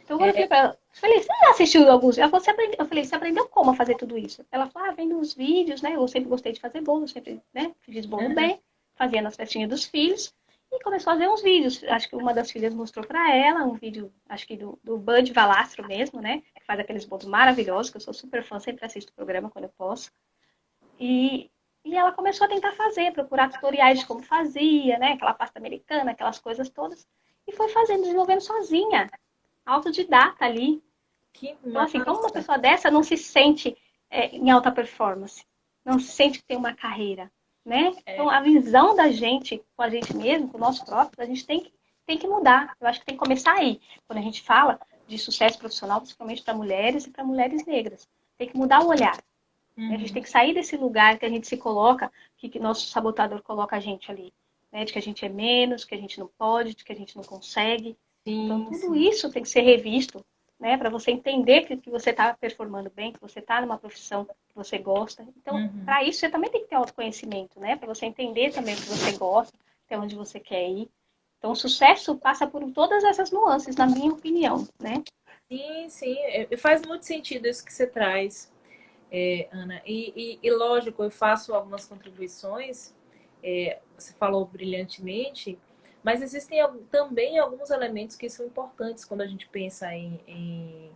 [SPEAKER 2] Então, quando eu falei pra ela, você já assistiu alguns? Ela falou, eu falei, você aprendeu como a fazer tudo isso? Ela falou, vendo os vídeos, né? Eu sempre gostei de fazer bolo, sempre, né? Fiz bolo
[SPEAKER 1] Uhum.
[SPEAKER 2] bem, fazia nas festinhas dos filhos. E começou a ver uns vídeos. Acho que uma das filhas mostrou pra ela um vídeo, acho que do Bud Valastro mesmo, né? Que faz aqueles bolos maravilhosos, que eu sou super fã, sempre assisto o programa quando eu posso. E, e ela começou a tentar fazer, procurar tutoriais de como fazia, né? Aquela pasta americana, aquelas coisas todas. E foi fazendo, desenvolvendo sozinha, autodidata ali.
[SPEAKER 1] Que
[SPEAKER 2] Então, assim, como uma
[SPEAKER 1] massa.
[SPEAKER 2] pessoa dessa não se sente em alta performance? Não se sente que tem uma carreira, né? Então, a visão da gente com a gente mesmo, com o nosso próprio, a gente tem que mudar. Eu acho que tem que começar aí. Quando a gente fala de sucesso profissional, principalmente para mulheres e para mulheres negras. Tem que mudar o olhar. Né? A gente tem que sair desse lugar que a gente se coloca, que nosso sabotador coloca a gente ali. né? De que a gente é menos, que a gente não pode, de que a gente não consegue. Então,
[SPEAKER 1] Sim,
[SPEAKER 2] tudo
[SPEAKER 1] sim.
[SPEAKER 2] isso tem que ser revisto, né? Para você entender que você está performando bem, que você está numa profissão que você gosta. Então,
[SPEAKER 1] Uhum.
[SPEAKER 2] para isso, você também tem que ter autoconhecimento, né? Para você entender também o que você gosta, até onde você quer ir. Então, o sucesso passa por todas essas nuances, na minha opinião, né?
[SPEAKER 1] Sim, sim. Faz muito sentido isso que você traz, Ana. E lógico, eu faço algumas contribuições, você falou brilhantemente, mas existem também alguns elementos que são importantes quando a gente pensa em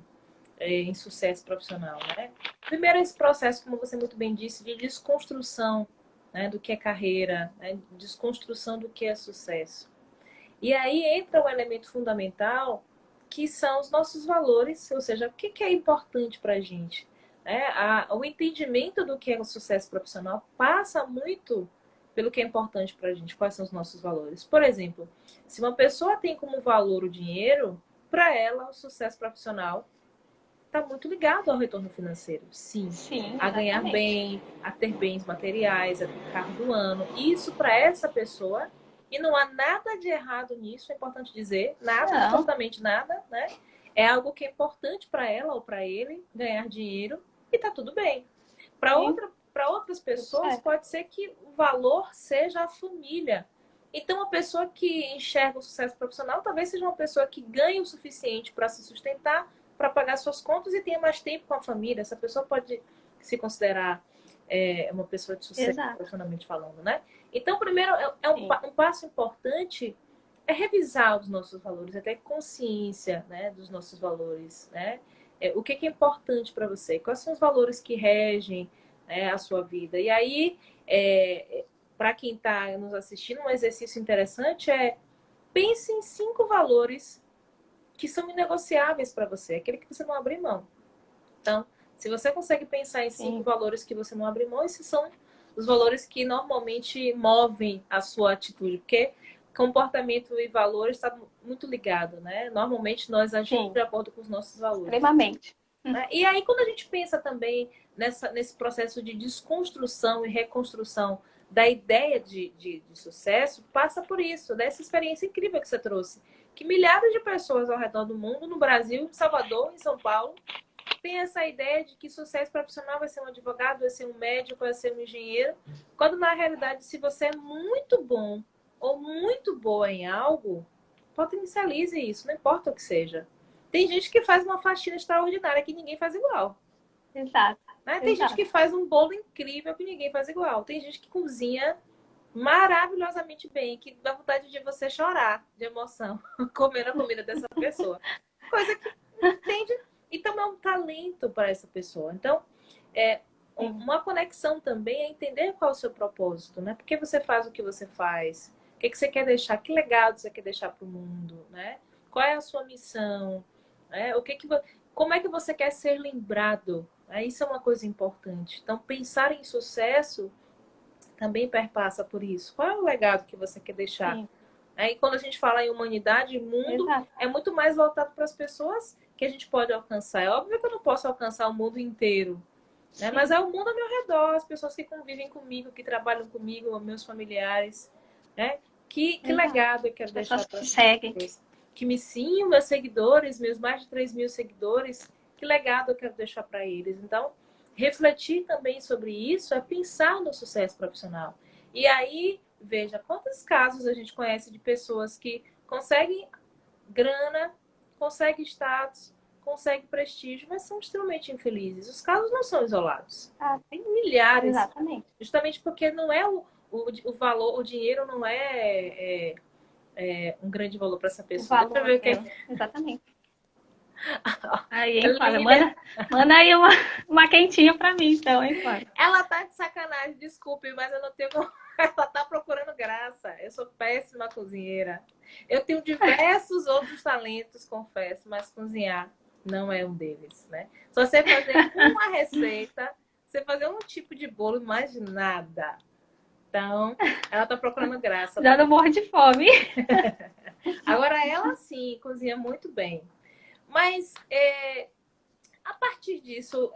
[SPEAKER 1] sucesso profissional, né? Primeiro, esse processo, como você muito bem disse, de desconstrução, né, do que é carreira, né, desconstrução do que é sucesso. E aí entra um elemento fundamental, que são os nossos valores, ou seja, o que é importante para a gente. Né? O entendimento do que é o sucesso profissional passa muito pelo que é importante para a gente, quais são os nossos valores. Por exemplo, se uma pessoa tem como valor o dinheiro, para ela o sucesso profissional está muito ligado ao retorno financeiro. Sim,
[SPEAKER 2] Sim,
[SPEAKER 1] a ganhar
[SPEAKER 2] exatamente.
[SPEAKER 1] bem, a ter bens materiais, a ter carro do ano. Isso para essa pessoa, e não há nada de errado nisso, é importante dizer, nada,
[SPEAKER 2] Não,
[SPEAKER 1] absolutamente nada, né? É algo que é importante para ela ou para ele ganhar dinheiro e tá tudo bem.
[SPEAKER 2] sim,
[SPEAKER 1] Para outras
[SPEAKER 2] tudo
[SPEAKER 1] pessoas,
[SPEAKER 2] certo.
[SPEAKER 1] pode ser que o valor seja a família. Então, a pessoa que enxerga o sucesso profissional talvez seja uma pessoa que ganha o suficiente para se sustentar, para pagar suas contas e tenha mais tempo com a família. Essa pessoa pode se considerar uma pessoa de sucesso
[SPEAKER 2] Exato.
[SPEAKER 1] profissionalmente falando, né? Então, primeiro,
[SPEAKER 2] Sim,
[SPEAKER 1] um passo importante é revisar os nossos valores, até consciência, né, dos nossos valores, né? O que é importante para você? Quais são os valores que regem, né, a sua vida? E aí, para quem está nos assistindo, um exercício interessante é pense em 5 valores que são inegociáveis para você, aquele que você não abre mão. Então, se você consegue pensar em 5
[SPEAKER 2] sim,
[SPEAKER 1] valores que você não abre mão, esses são os valores que normalmente movem a sua atitude, porque comportamento e valores está muito ligado, né? Normalmente nós agimos
[SPEAKER 2] sim,
[SPEAKER 1] de acordo com os nossos valores.
[SPEAKER 2] extremamente.
[SPEAKER 1] Né? E aí, quando a gente pensa também nesse processo de desconstrução e reconstrução da ideia de sucesso, passa por isso, dessa experiência incrível que você trouxe. Que milhares de pessoas ao redor do mundo, no Brasil, em Salvador, em São Paulo, têm essa ideia de que sucesso profissional vai ser um advogado, vai ser um médico, vai ser um engenheiro, quando na realidade, se você é muito bom ou muito boa em algo, potencialize isso, não importa o que seja. Tem gente que faz uma faxina extraordinária que ninguém faz igual.
[SPEAKER 2] Exato,
[SPEAKER 1] Né? Tem gente
[SPEAKER 2] exato.
[SPEAKER 1] que faz um bolo incrível que ninguém faz igual. Tem gente que cozinha maravilhosamente bem, que dá vontade de você chorar de emoção comendo a comida dessa pessoa. Coisa que entende. Então é um talento para essa pessoa. Então, é,
[SPEAKER 2] Sim,
[SPEAKER 1] uma conexão também é entender qual é o seu propósito, né? Por que você faz o que você faz? O que você quer deixar? Que legado você quer deixar para o mundo, né? Qual é a sua missão? Né? Como é que você quer ser lembrado? Isso é uma coisa importante. Então, pensar em sucesso também perpassa por isso. Qual é o legado que você quer deixar?
[SPEAKER 2] sim,
[SPEAKER 1] E quando a gente fala em humanidade, mundo
[SPEAKER 2] exato.
[SPEAKER 1] é muito mais voltado para as pessoas que a gente pode alcançar. É óbvio que eu não posso alcançar o mundo inteiro, né? Mas
[SPEAKER 2] Sim,
[SPEAKER 1] é o mundo ao meu redor, as pessoas que convivem comigo, que trabalham comigo, meus familiares, né? Que
[SPEAKER 2] exato.
[SPEAKER 1] legado eu quero
[SPEAKER 2] As pessoas
[SPEAKER 1] deixar
[SPEAKER 2] que
[SPEAKER 1] para
[SPEAKER 2] te
[SPEAKER 1] essas
[SPEAKER 2] seguem.
[SPEAKER 1] pessoas? Que me sigam, meus seguidores, meus mais de 3.000 seguidores, que legado eu quero deixar para eles? Então, refletir também sobre isso é pensar no sucesso profissional. E aí, veja, quantos casos a gente conhece de pessoas que conseguem grana, conseguem status, conseguem prestígio, mas são extremamente infelizes. Os casos não são isolados.
[SPEAKER 2] Ah,
[SPEAKER 1] Tem milhares,
[SPEAKER 2] exatamente.
[SPEAKER 1] justamente porque não é o valor, o dinheiro não é um grande valor para essa
[SPEAKER 2] O
[SPEAKER 1] pessoa. Deixa eu
[SPEAKER 2] valor
[SPEAKER 1] ver o que
[SPEAKER 2] dela. Exatamente. Aí,
[SPEAKER 1] a
[SPEAKER 2] hein, Flávia?
[SPEAKER 1] Lívia,
[SPEAKER 2] Manda aí uma quentinha pra mim, então, hein, Flávia?
[SPEAKER 1] ela tá de sacanagem, desculpe, mas eu não tenho como. Ela tá procurando graça. Eu sou péssima cozinheira. Eu tenho diversos outros talentos, confesso, mas cozinhar não é um deles, né? Só sei fazer uma receita, sei fazer um tipo de bolo, mais nada. Então, ela tá procurando graça,
[SPEAKER 2] Já
[SPEAKER 1] tá?
[SPEAKER 2] não morre de fome.
[SPEAKER 1] Agora, ela sim cozinha muito bem. Mas, a partir disso,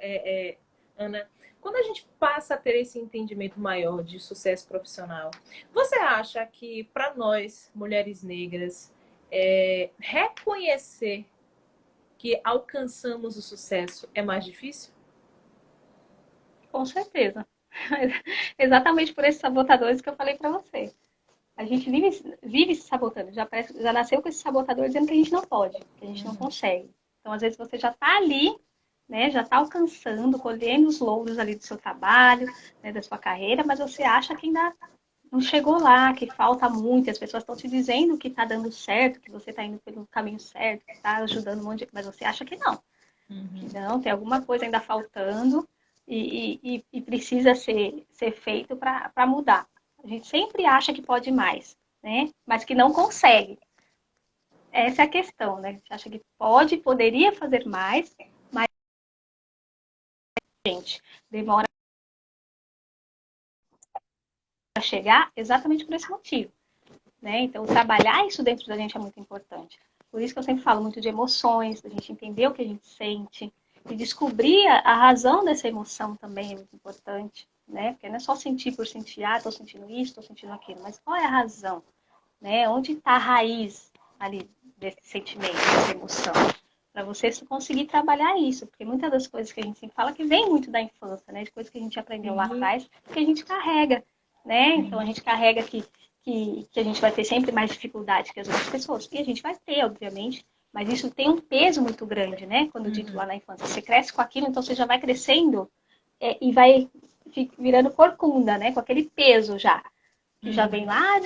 [SPEAKER 1] Ana, quando a gente passa a ter esse entendimento maior de sucesso profissional, você acha que para nós, mulheres negras, reconhecer que alcançamos o sucesso é mais difícil?
[SPEAKER 2] Com certeza. Exatamente por esses sabotadores que eu falei para você. A gente vive se sabotando, já nasceu com esse sabotador dizendo que a gente não pode, que a gente não consegue. Então, às vezes, você já está ali, né, já está alcançando, colhendo os louros ali do seu trabalho, né, da sua carreira, mas você acha que ainda não chegou lá, que falta muito, as pessoas estão te dizendo que está dando certo, que você está indo pelo caminho certo, que está ajudando um monte de... Mas você acha que não, tem alguma coisa ainda faltando e precisa ser feito para mudar. A gente sempre acha que pode mais, né? Mas que não consegue. Essa é a questão, né? A gente acha que poderia fazer mais, mas, gente, demora para chegar exatamente por esse motivo, né? Então, trabalhar isso dentro da gente é muito importante. Por isso que eu sempre falo muito de emoções, da gente entender o que a gente sente, e descobrir a razão dessa emoção também é muito importante, né? Porque não é só sentir por sentir, ah, estou sentindo isso, estou sentindo aquilo, mas qual é a razão, né? Onde está a raiz ali desse sentimento, dessa emoção? Para você conseguir trabalhar isso, porque muitas das coisas que a gente sempre fala que vem muito da infância, né? De coisas que a gente aprendeu lá
[SPEAKER 1] Sim.
[SPEAKER 2] atrás, que a gente carrega, né? Então a gente carrega que a gente vai ter sempre mais dificuldade que as outras pessoas. E a gente vai ter, obviamente, mas isso tem um peso muito grande, né? Quando dito lá na infância. Você cresce com aquilo, então você já vai crescendo e vai virando corcunda, né? Com aquele peso já. Que já vem lá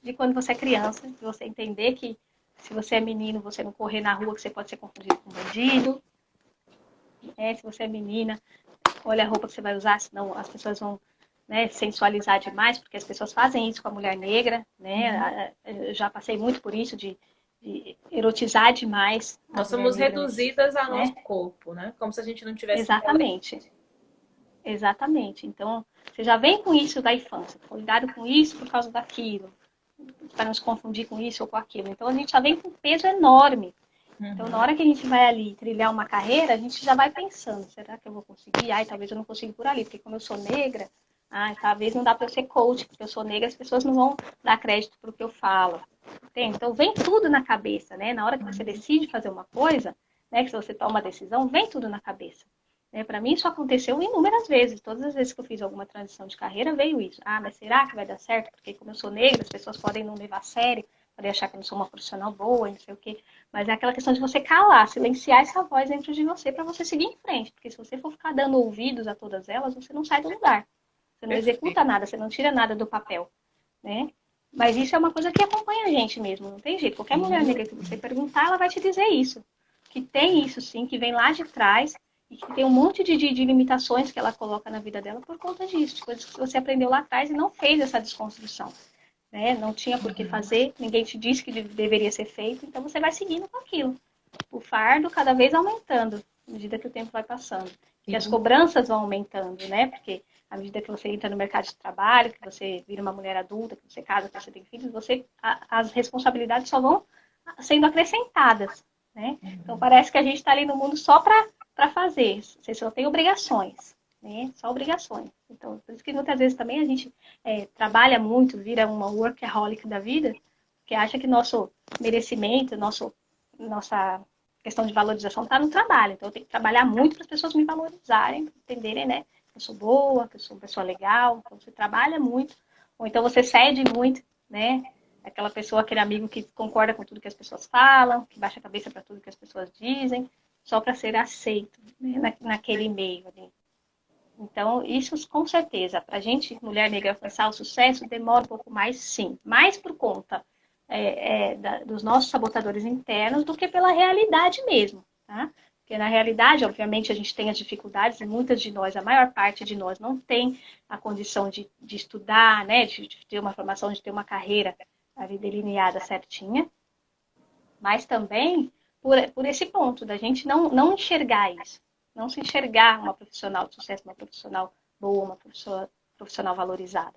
[SPEAKER 2] de quando você é criança, de você entender que se você é menino, você não correr na rua, que você pode ser confundido com bandido. Se você é menina, olha a roupa que você vai usar, senão as pessoas vão, né, sensualizar demais, porque as pessoas fazem isso com a mulher negra, né? Eu já passei muito por isso, de erotizar demais a
[SPEAKER 1] Nós
[SPEAKER 2] mulher
[SPEAKER 1] somos
[SPEAKER 2] negra,
[SPEAKER 1] reduzidas ao nosso
[SPEAKER 2] né?
[SPEAKER 1] corpo, né? Como se a gente não tivesse valor.
[SPEAKER 2] Exatamente, exatamente. Então, você já vem com isso da infância, cuidado com isso por causa daquilo, para não se confundir com isso ou com aquilo. Então, a gente já vem com um peso enorme. Então, na hora que a gente vai ali trilhar uma carreira, a gente já vai pensando, será que eu vou conseguir? Ai, talvez eu não consiga por ali, porque como eu sou negra, ai, talvez não dá para eu ser coach, porque eu sou negra, as pessoas não vão dar crédito para o que eu falo. Entende? Então, vem tudo na cabeça, né? Na hora que você decide fazer uma coisa, né, que você toma uma decisão, vem tudo na cabeça. Né? Para mim, isso aconteceu inúmeras vezes. Todas as vezes que eu fiz alguma transição de carreira, veio isso. Ah, mas será que vai dar certo? Porque como eu sou negra, as pessoas podem não levar a sério, podem achar que eu não sou uma profissional boa, não sei o quê. Mas é aquela questão de você calar, silenciar essa voz dentro de você para você seguir em frente. Porque se você for ficar dando ouvidos a todas elas, você não sai do lugar. Você não executa
[SPEAKER 1] Perfeito.
[SPEAKER 2] nada, você não tira nada do papel, né? Mas isso é uma coisa que acompanha a gente mesmo, não tem jeito. Qualquer mulher negra que você perguntar, ela vai te dizer isso. Que tem isso sim, que vem lá de trás e que tem um monte de limitações que ela coloca na vida dela por conta disso, de coisas que você aprendeu lá atrás e não fez essa desconstrução. Né? Não tinha por que fazer, ninguém te disse que deveria ser feito, então você vai seguindo com aquilo. O fardo cada vez aumentando, à medida que o tempo vai passando. Que as cobranças vão aumentando, né? Porque à medida que você entra no mercado de trabalho, que você vira uma mulher adulta, que você casa, que você tem filhos, as responsabilidades só vão sendo acrescentadas, né? Então parece que a gente está ali no mundo só para fazer. Você só tem obrigações, né? Só obrigações. Então, por isso que muitas vezes também a gente trabalha muito, vira uma workaholic da vida, que acha que nosso merecimento, nossa questão de valorização está no trabalho. Então, eu tenho que trabalhar muito para as pessoas me valorizarem, entenderem, né? Que eu sou boa, que eu sou uma pessoa legal. Então, você trabalha muito, ou então você cede muito, né? Aquela pessoa, aquele amigo que concorda com tudo que as pessoas falam, que baixa a cabeça para tudo que as pessoas dizem, só para ser aceito, né? Naquele meio ali. Então, isso com certeza, para a gente, mulher negra, alcançar o sucesso, demora um pouco mais, sim. Mais por conta dos nossos sabotadores internos do que pela realidade mesmo, tá? Porque na realidade, obviamente, a gente tem as dificuldades e muitas de nós, a maior parte de nós, não tem a condição de estudar, né? De ter uma formação, de ter uma carreira ali delineada certinha, mas também por esse ponto da gente não enxergar isso, não se enxergar uma profissional de sucesso, uma profissional boa, uma profissional valorizada.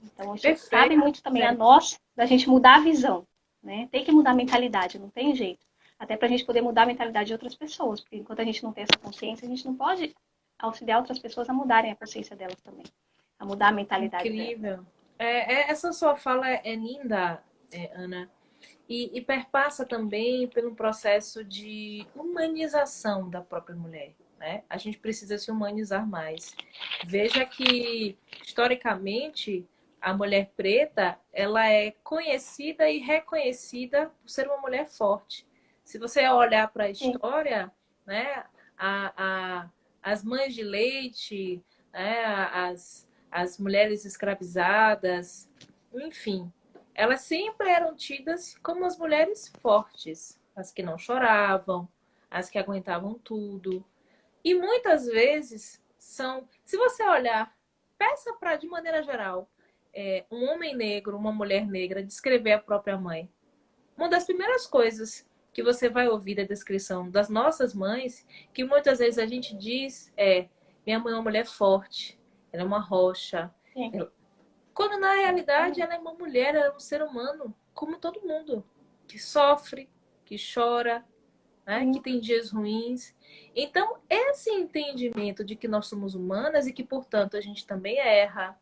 [SPEAKER 2] Então, isso cabe
[SPEAKER 1] Perfeito.
[SPEAKER 2] muito também a nós, da gente mudar a visão, né? Tem que mudar a mentalidade, não tem jeito. Até para a gente poder mudar a mentalidade de outras pessoas, porque enquanto a gente não tem essa consciência, a gente não pode auxiliar outras pessoas a mudarem a consciência delas também, a mudar a mentalidade delas.
[SPEAKER 1] Incrível. Essa sua fala é linda, Ana. E perpassa também pelo processo de humanização da própria mulher, né? A gente precisa se humanizar mais. Veja que, historicamente, a mulher preta, ela é conhecida e reconhecida por ser uma mulher forte. Se você olhar para a
[SPEAKER 2] Sim,
[SPEAKER 1] história, né, a, a, as mães de leite, né, as mulheres escravizadas, enfim, elas sempre eram tidas como as mulheres fortes, as que não choravam, as que aguentavam tudo. E muitas vezes são, se você olhar, peça para, de maneira geral, um homem negro, uma mulher negra, descrever a própria mãe. Uma das primeiras coisas que você vai ouvir da descrição das nossas mães, que muitas vezes a gente diz minha mãe é uma mulher forte, ela é uma rocha.
[SPEAKER 2] sim,
[SPEAKER 1] Quando na realidade ela é uma mulher, ela é um ser humano, como todo mundo, que sofre, que chora, né? Que
[SPEAKER 2] sim,
[SPEAKER 1] tem dias ruins. Então, esse entendimento de que nós somos humanas e que, portanto, a gente também erra,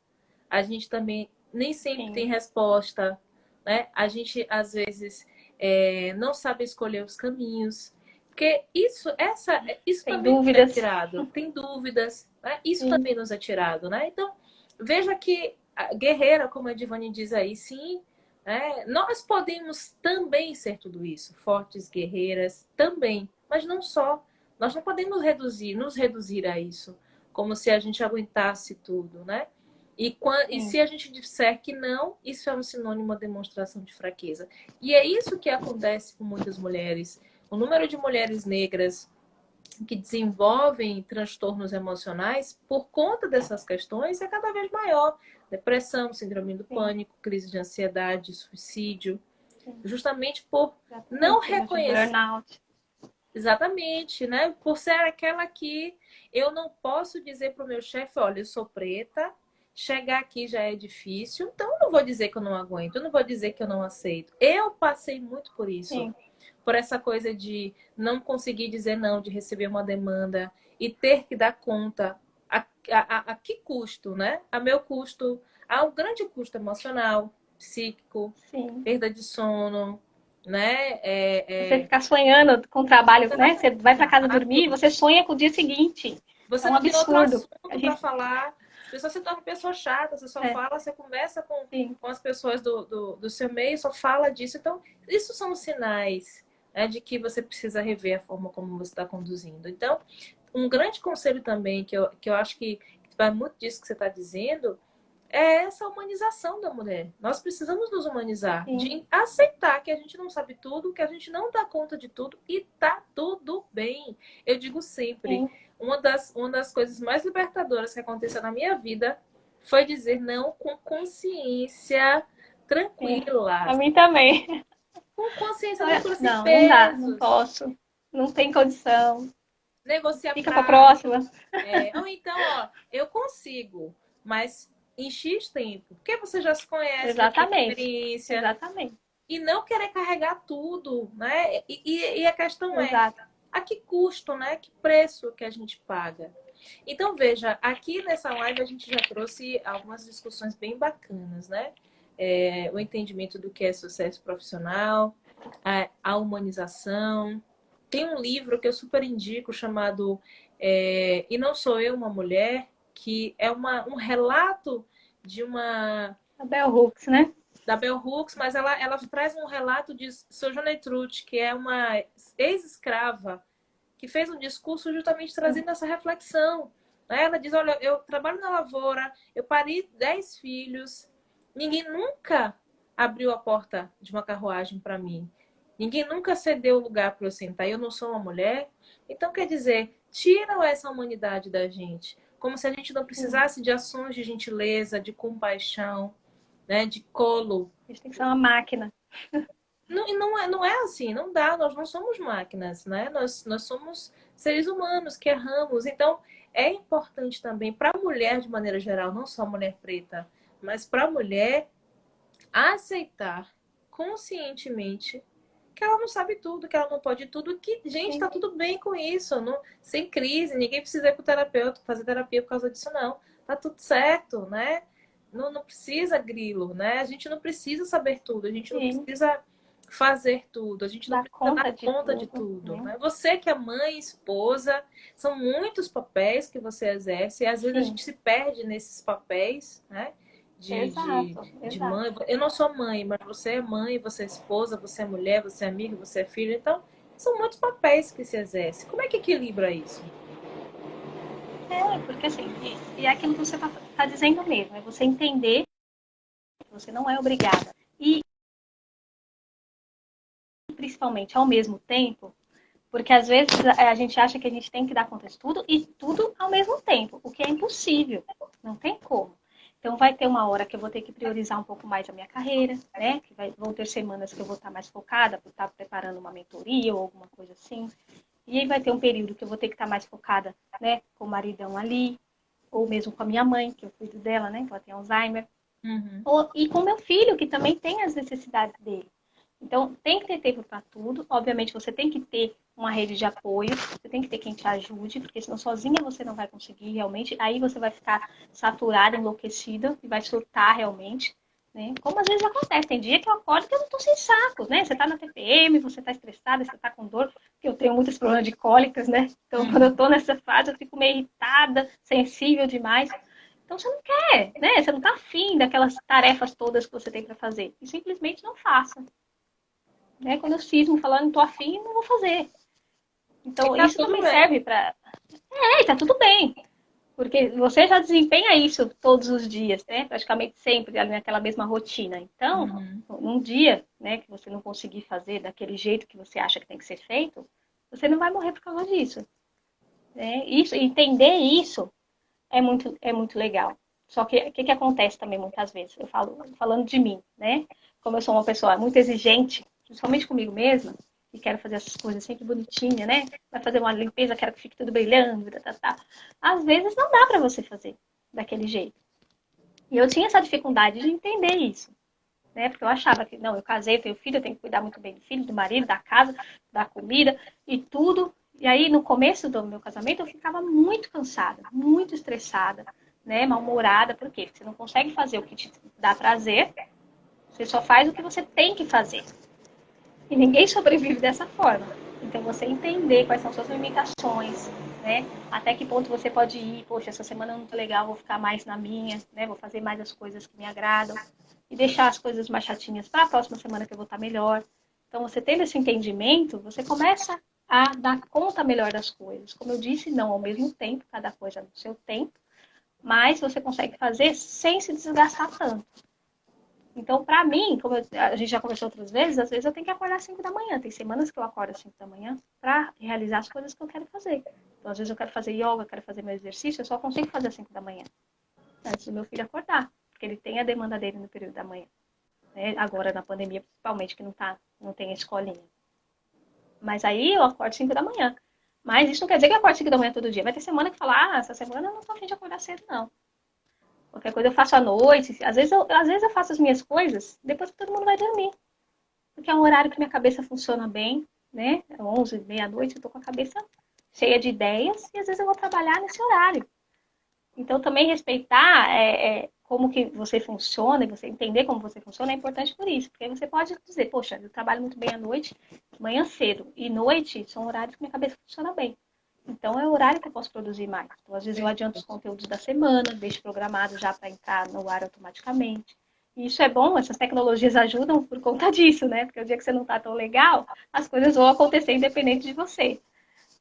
[SPEAKER 1] a gente também nem sempre tem
[SPEAKER 2] sim.
[SPEAKER 1] resposta, né? A gente, às vezes, não sabe escolher os caminhos. Porque isso
[SPEAKER 2] Tem
[SPEAKER 1] também nos é
[SPEAKER 2] dúvidas?
[SPEAKER 1] tirado. Tem dúvidas, né? Isso
[SPEAKER 2] Sim,
[SPEAKER 1] também nos é tirado, né? Então, veja que a guerreira, como a Divane diz aí, sim, nós podemos também ser tudo isso, fortes, guerreiras, também, mas não só. Nós não podemos nos reduzir a isso, como se a gente aguentasse tudo, né? E
[SPEAKER 2] sim,
[SPEAKER 1] se a gente disser que não, isso é um sinônimo, uma demonstração de fraqueza. E é isso que acontece com muitas mulheres. O número de mulheres negras que desenvolvem transtornos emocionais por conta dessas questões é cada vez maior. Depressão, síndrome do
[SPEAKER 2] sim,
[SPEAKER 1] pânico, crise de ansiedade, suicídio,
[SPEAKER 2] sim.
[SPEAKER 1] justamente por não
[SPEAKER 2] Exatamente. Temas de
[SPEAKER 1] reconhecer
[SPEAKER 2] burnout.
[SPEAKER 1] exatamente, né? Por ser aquela que eu não posso dizer para o meu chefe, olha, eu sou preta, chegar aqui já é difícil, então eu não vou dizer que eu não aguento, eu não vou dizer que eu não aceito. Eu passei muito por isso,
[SPEAKER 2] Sim,
[SPEAKER 1] por essa coisa de não conseguir dizer não, de receber uma demanda e ter que dar conta a que custo, né? A meu custo, a um grande custo emocional, psíquico,
[SPEAKER 2] sim.
[SPEAKER 1] perda de sono, né?
[SPEAKER 2] Você ficar sonhando com o trabalho, né? Você vai para casa dormir,
[SPEAKER 1] Exato.
[SPEAKER 2] você sonha com o dia seguinte. É
[SPEAKER 1] Você
[SPEAKER 2] um
[SPEAKER 1] não tem outro
[SPEAKER 2] absurdo. A
[SPEAKER 1] assunto para
[SPEAKER 2] gente,
[SPEAKER 1] falar. As pessoas se tornam pessoa chata, você só
[SPEAKER 2] é,
[SPEAKER 1] fala, você conversa
[SPEAKER 2] sim,
[SPEAKER 1] com as pessoas do seu meio, só fala disso. Então, isso são sinais, né, de que você precisa rever a forma como você está conduzindo. Então, um grande conselho também, que eu acho que vai muito disso que você está dizendo, é essa humanização da mulher. Nós precisamos nos humanizar,
[SPEAKER 2] sim,
[SPEAKER 1] de aceitar que a gente não sabe tudo, que a gente não dá conta de tudo e tá tudo bem. Eu digo sempre,
[SPEAKER 2] sim.
[SPEAKER 1] uma das coisas mais libertadoras que aconteceu na minha vida foi dizer não com consciência
[SPEAKER 2] Sim.
[SPEAKER 1] tranquila.
[SPEAKER 2] A mim também.
[SPEAKER 1] Com consciência
[SPEAKER 2] Olha,
[SPEAKER 1] tranquila, sem
[SPEAKER 2] não, não dá, não
[SPEAKER 1] pesos.
[SPEAKER 2] posso. Não tem condição.
[SPEAKER 1] Negociar
[SPEAKER 2] Fica para
[SPEAKER 1] prazo.
[SPEAKER 2] próxima.
[SPEAKER 1] Ou então, ó, eu consigo, mas em X tempo. Porque você já se conhece, já tem
[SPEAKER 2] Exatamente.
[SPEAKER 1] experiência.
[SPEAKER 2] Exatamente.
[SPEAKER 1] E não querer carregar tudo, né? E a questão é,
[SPEAKER 2] Exato.
[SPEAKER 1] a que custo, né? Que preço que a gente paga? Então, veja, aqui nessa live a gente já trouxe algumas discussões bem bacanas, né? O entendimento do que é sucesso profissional, a humanização. Tem um livro que eu super indico chamado E Não Sou Eu Uma Mulher, que é um relato de uma
[SPEAKER 2] A Bell Hooks, né?
[SPEAKER 1] da Bell Hooks, mas ela traz um relato de Sojourner Truth, que é uma ex-escrava, que fez um discurso justamente
[SPEAKER 2] Sim,
[SPEAKER 1] trazendo essa reflexão. Né? Ela diz, olha, eu trabalho na lavoura, eu pari 10 filhos, ninguém nunca abriu a porta de uma carruagem para mim. Ninguém nunca cedeu lugar para eu sentar. Eu não sou uma mulher. Então, quer dizer, tiram essa humanidade da gente. Como se a gente não
[SPEAKER 2] sim.
[SPEAKER 1] precisasse de ações de gentileza, de compaixão, né, de colo.
[SPEAKER 2] A gente tem que ser uma máquina.
[SPEAKER 1] Não é assim, não dá, nós não somos máquinas, né? Nós somos seres humanos que erramos. Então, é importante também para a mulher, de maneira geral, não só a mulher preta, mas para a mulher aceitar conscientemente que ela não sabe tudo, que ela não pode tudo, que, gente, tá
[SPEAKER 2] Sim,
[SPEAKER 1] tudo bem com isso, não, sem crise, ninguém precisa ir pro terapeuta, fazer terapia por causa disso, não. Tá tudo certo, né? Não, não precisa grilo, né? A gente não precisa saber tudo, a gente não
[SPEAKER 2] sim.
[SPEAKER 1] precisa fazer tudo, a gente não
[SPEAKER 2] Dar
[SPEAKER 1] precisa dar
[SPEAKER 2] conta de
[SPEAKER 1] conta de
[SPEAKER 2] tudo,
[SPEAKER 1] tudo,
[SPEAKER 2] né?
[SPEAKER 1] né? Você que é mãe, esposa, são muitos papéis que você exerce, e às vezes a
[SPEAKER 2] Sim,
[SPEAKER 1] gente se perde nesses papéis, né? De, de,
[SPEAKER 2] exato,
[SPEAKER 1] de
[SPEAKER 2] exato.
[SPEAKER 1] mãe. Eu não sou mãe, mas você é mãe, você é esposa, você é mulher, você é amiga, você é filha. Então, são muitos papéis que se exerce. Como é que equilibra isso?
[SPEAKER 2] É, porque assim, e é aquilo que você tá dizendo mesmo, é você entender que você não é obrigada. E principalmente ao mesmo tempo, porque às vezes a gente acha que a gente tem que dar conta de tudo e tudo ao mesmo tempo, o que é impossível, não tem como. Então vai ter uma hora que eu vou ter que priorizar um pouco mais a minha carreira, né? Vão ter semanas que eu vou estar mais focada por estar preparando uma mentoria ou alguma coisa assim. E aí vai ter um período que eu vou ter que estar mais focada, né, com o maridão ali, ou mesmo com a minha mãe, que eu cuido dela, né, que ela tem Alzheimer,
[SPEAKER 1] Uhum.
[SPEAKER 2] e com meu filho, que também tem as necessidades dele. Então, tem que ter tempo para tudo. Obviamente, você tem que ter uma rede de apoio, você tem que ter quem te ajude, porque senão sozinha você não vai conseguir realmente. Aí você vai ficar saturada, enlouquecida e vai surtar realmente. Né? Como às vezes acontece, tem dia que eu acordo que eu não tô sem saco, né? Você tá na TPM, você tá estressada, você tá com dor, porque eu tenho muitos problemas de cólicas, né? Então, quando eu
[SPEAKER 1] Uhum.
[SPEAKER 2] tô nessa fase, eu fico meio irritada, sensível demais. Então você não quer, né? Você não tá afim daquelas tarefas todas que você tem para fazer. E simplesmente não faça. Né? Quando eu cismo falando, não tô afim, não vou fazer.
[SPEAKER 1] E
[SPEAKER 2] Então
[SPEAKER 1] tá
[SPEAKER 2] isso
[SPEAKER 1] tudo
[SPEAKER 2] também
[SPEAKER 1] bem.
[SPEAKER 2] serve para. É, tá tudo bem. Porque você já desempenha isso todos os dias, né? Praticamente sempre, ali naquela mesma rotina. Então,
[SPEAKER 1] Uhum.
[SPEAKER 2] num dia, né, que você não conseguir fazer daquele jeito que você acha que tem que ser feito, você não vai morrer por causa disso. Né? Isso, entender isso é muito legal. Só que o que acontece também muitas vezes? Eu falo, falando de mim, né? Como eu sou uma pessoa muito exigente, principalmente comigo mesma, e quero fazer essas coisas sempre bonitinha, né? Vai fazer uma limpeza, quero que fique tudo brilhando, tá, tá, tá. Às vezes não dá para você fazer daquele jeito. E eu tinha essa dificuldade de entender isso, né? Porque eu achava que, não, eu casei, eu tenho filho, eu tenho que cuidar muito bem do filho, do marido, da casa, da comida e tudo. E aí, no começo do meu casamento, eu ficava muito cansada, muito estressada, né? Mal-humorada. Por quê? Porque você não consegue fazer o que te dá prazer, você só faz o que você tem que fazer. E ninguém sobrevive dessa forma. Então, você entender quais são suas limitações, né? Até que ponto você pode ir, poxa, essa semana não tá legal, vou ficar mais na minha, né? Vou fazer mais as coisas que me agradam. E deixar as coisas mais chatinhas para a próxima semana que eu vou estar melhor. Então, você tendo esse entendimento, você começa a dar conta melhor das coisas. Como eu disse, não ao mesmo tempo, cada coisa no seu tempo, mas você consegue fazer sem se desgastar tanto. Então, para mim, como a gente já conversou outras vezes, às vezes eu tenho que acordar às 5 da manhã. Tem semanas que eu acordo às 5 da manhã para realizar as coisas que eu quero fazer. Então, às vezes eu quero fazer yoga, quero fazer meu exercício, eu só consigo fazer às 5 da manhã, antes do meu filho acordar, porque ele tem a demanda dele no período da manhã. Né? Agora, na pandemia, principalmente, que não tem a escolinha. Mas aí eu acordo 5 da manhã. Mas isso não quer dizer que eu acordo 5 da manhã todo dia. Vai ter semana que fala, essa semana eu não tô a fim de acordar cedo, não. Qualquer coisa eu faço à noite. Às vezes eu faço as minhas coisas depois que todo mundo vai dormir. Porque é um horário que minha cabeça funciona bem, né? 11, meia-noite, eu tô com a cabeça cheia de ideias e às vezes eu vou trabalhar nesse horário. Então, também respeitar como que você funciona e você entender como você funciona é importante por isso. Porque você pode dizer, poxa, eu trabalho muito bem à noite, manhã cedo e noite são horários que minha cabeça funciona bem. Então, é o horário que eu posso produzir mais. Então, às vezes eu adianto os conteúdos da semana, deixo programado já para entrar no ar automaticamente. E isso é bom, essas tecnologias ajudam por conta disso, né? Porque o dia que você não está tão legal, as coisas vão acontecer independente de você.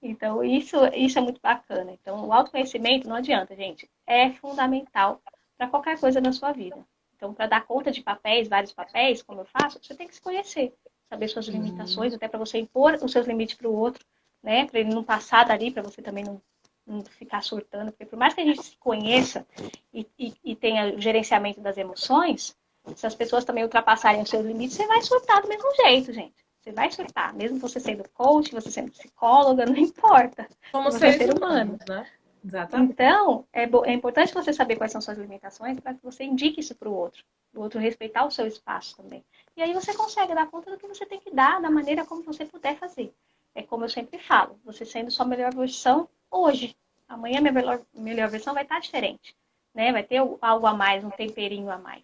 [SPEAKER 2] Então, isso é muito bacana. Então, o autoconhecimento não adianta, gente. É fundamental para qualquer coisa na sua vida. Então, para dar conta de papéis, vários papéis, como eu faço, você tem que se conhecer, saber suas limitações,
[SPEAKER 1] Uhum.
[SPEAKER 2] até para você impor os seus limites para o outro, né? Para ele não passar dali, para você também não ficar surtando. Porque por mais que a gente se conheça e tenha o gerenciamento das emoções, se as pessoas também ultrapassarem os seus limites, você vai surtar do mesmo jeito, gente. Você vai surtar, mesmo você sendo coach, você sendo psicóloga, não importa.
[SPEAKER 1] Como
[SPEAKER 2] Você é
[SPEAKER 1] seres
[SPEAKER 2] ser humano.
[SPEAKER 1] humanos, né? Exatamente.
[SPEAKER 2] Então, é importante você saber quais são suas limitações para que você indique isso para o outro respeitar o seu espaço também. E aí você consegue dar conta do que você tem que dar, da maneira como você puder fazer. É como eu sempre falo, você sendo sua melhor versão hoje. Amanhã minha melhor versão vai estar diferente, né? Vai ter algo a mais, um temperinho a mais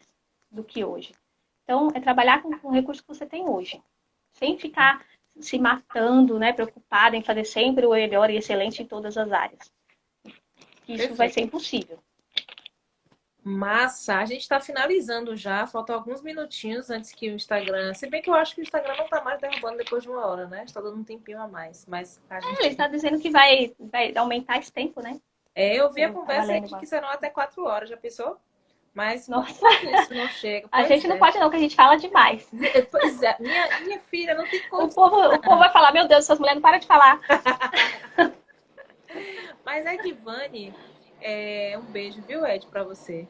[SPEAKER 2] do que hoje. Então, é trabalhar com o recurso que você tem hoje, sem ficar se matando, né? Preocupada em fazer sempre o melhor e excelente em todas as áreas. Isso vai
[SPEAKER 1] Perfeito.
[SPEAKER 2] ser impossível.
[SPEAKER 1] Massa, a gente está finalizando já, faltam alguns minutinhos antes que o Instagram. Se bem que eu acho que o Instagram não está mais derrubando depois de uma hora, né? Está dando um tempinho a mais. Mas a
[SPEAKER 2] Ele
[SPEAKER 1] gente.
[SPEAKER 2] está dizendo que vai aumentar esse tempo, né?
[SPEAKER 1] É, eu vi a
[SPEAKER 2] Eu estava
[SPEAKER 1] conversa
[SPEAKER 2] lendo
[SPEAKER 1] aqui que
[SPEAKER 2] uma.
[SPEAKER 1] serão até 4 horas, já pensou? Mas
[SPEAKER 2] Nossa,
[SPEAKER 1] enquanto isso não chega,
[SPEAKER 2] a
[SPEAKER 1] pois
[SPEAKER 2] gente não
[SPEAKER 1] é.
[SPEAKER 2] pode não, que a gente fala demais.
[SPEAKER 1] Pois é, minha filha não tem condição.
[SPEAKER 2] O povo vai falar, meu Deus, essas mulheres não param de falar.
[SPEAKER 1] Mas a Edvane, um beijo, viu, Ed, para você.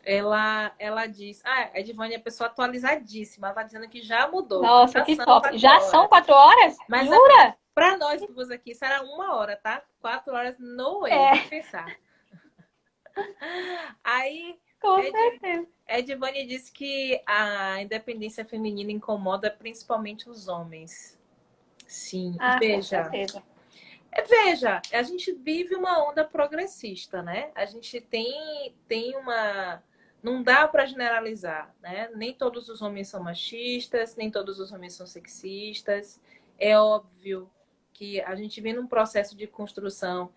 [SPEAKER 1] Ela diz, a Edvane é pessoa atualizadíssima, ela tá dizendo que já mudou, que
[SPEAKER 2] Nossa,
[SPEAKER 1] já
[SPEAKER 2] que
[SPEAKER 1] são
[SPEAKER 2] top.
[SPEAKER 1] quatro
[SPEAKER 2] Já são
[SPEAKER 1] horas.
[SPEAKER 2] 4 horas?
[SPEAKER 1] Mas
[SPEAKER 2] Jura?
[SPEAKER 1] para nós duas aqui será 1 hora, tá? 4 horas no way, nem
[SPEAKER 2] É,
[SPEAKER 1] pensar. Aí,
[SPEAKER 2] com
[SPEAKER 1] Ed,
[SPEAKER 2] certeza.
[SPEAKER 1] Edvane disse que a independência feminina incomoda principalmente os homens. Sim,
[SPEAKER 2] Ah, com
[SPEAKER 1] veja.
[SPEAKER 2] certeza.
[SPEAKER 1] Veja, a gente vive uma onda progressista, né? A gente tem uma. Não dá para generalizar, né? Nem todos os homens são machistas, nem todos os homens são sexistas. É óbvio que a gente vem num processo de construção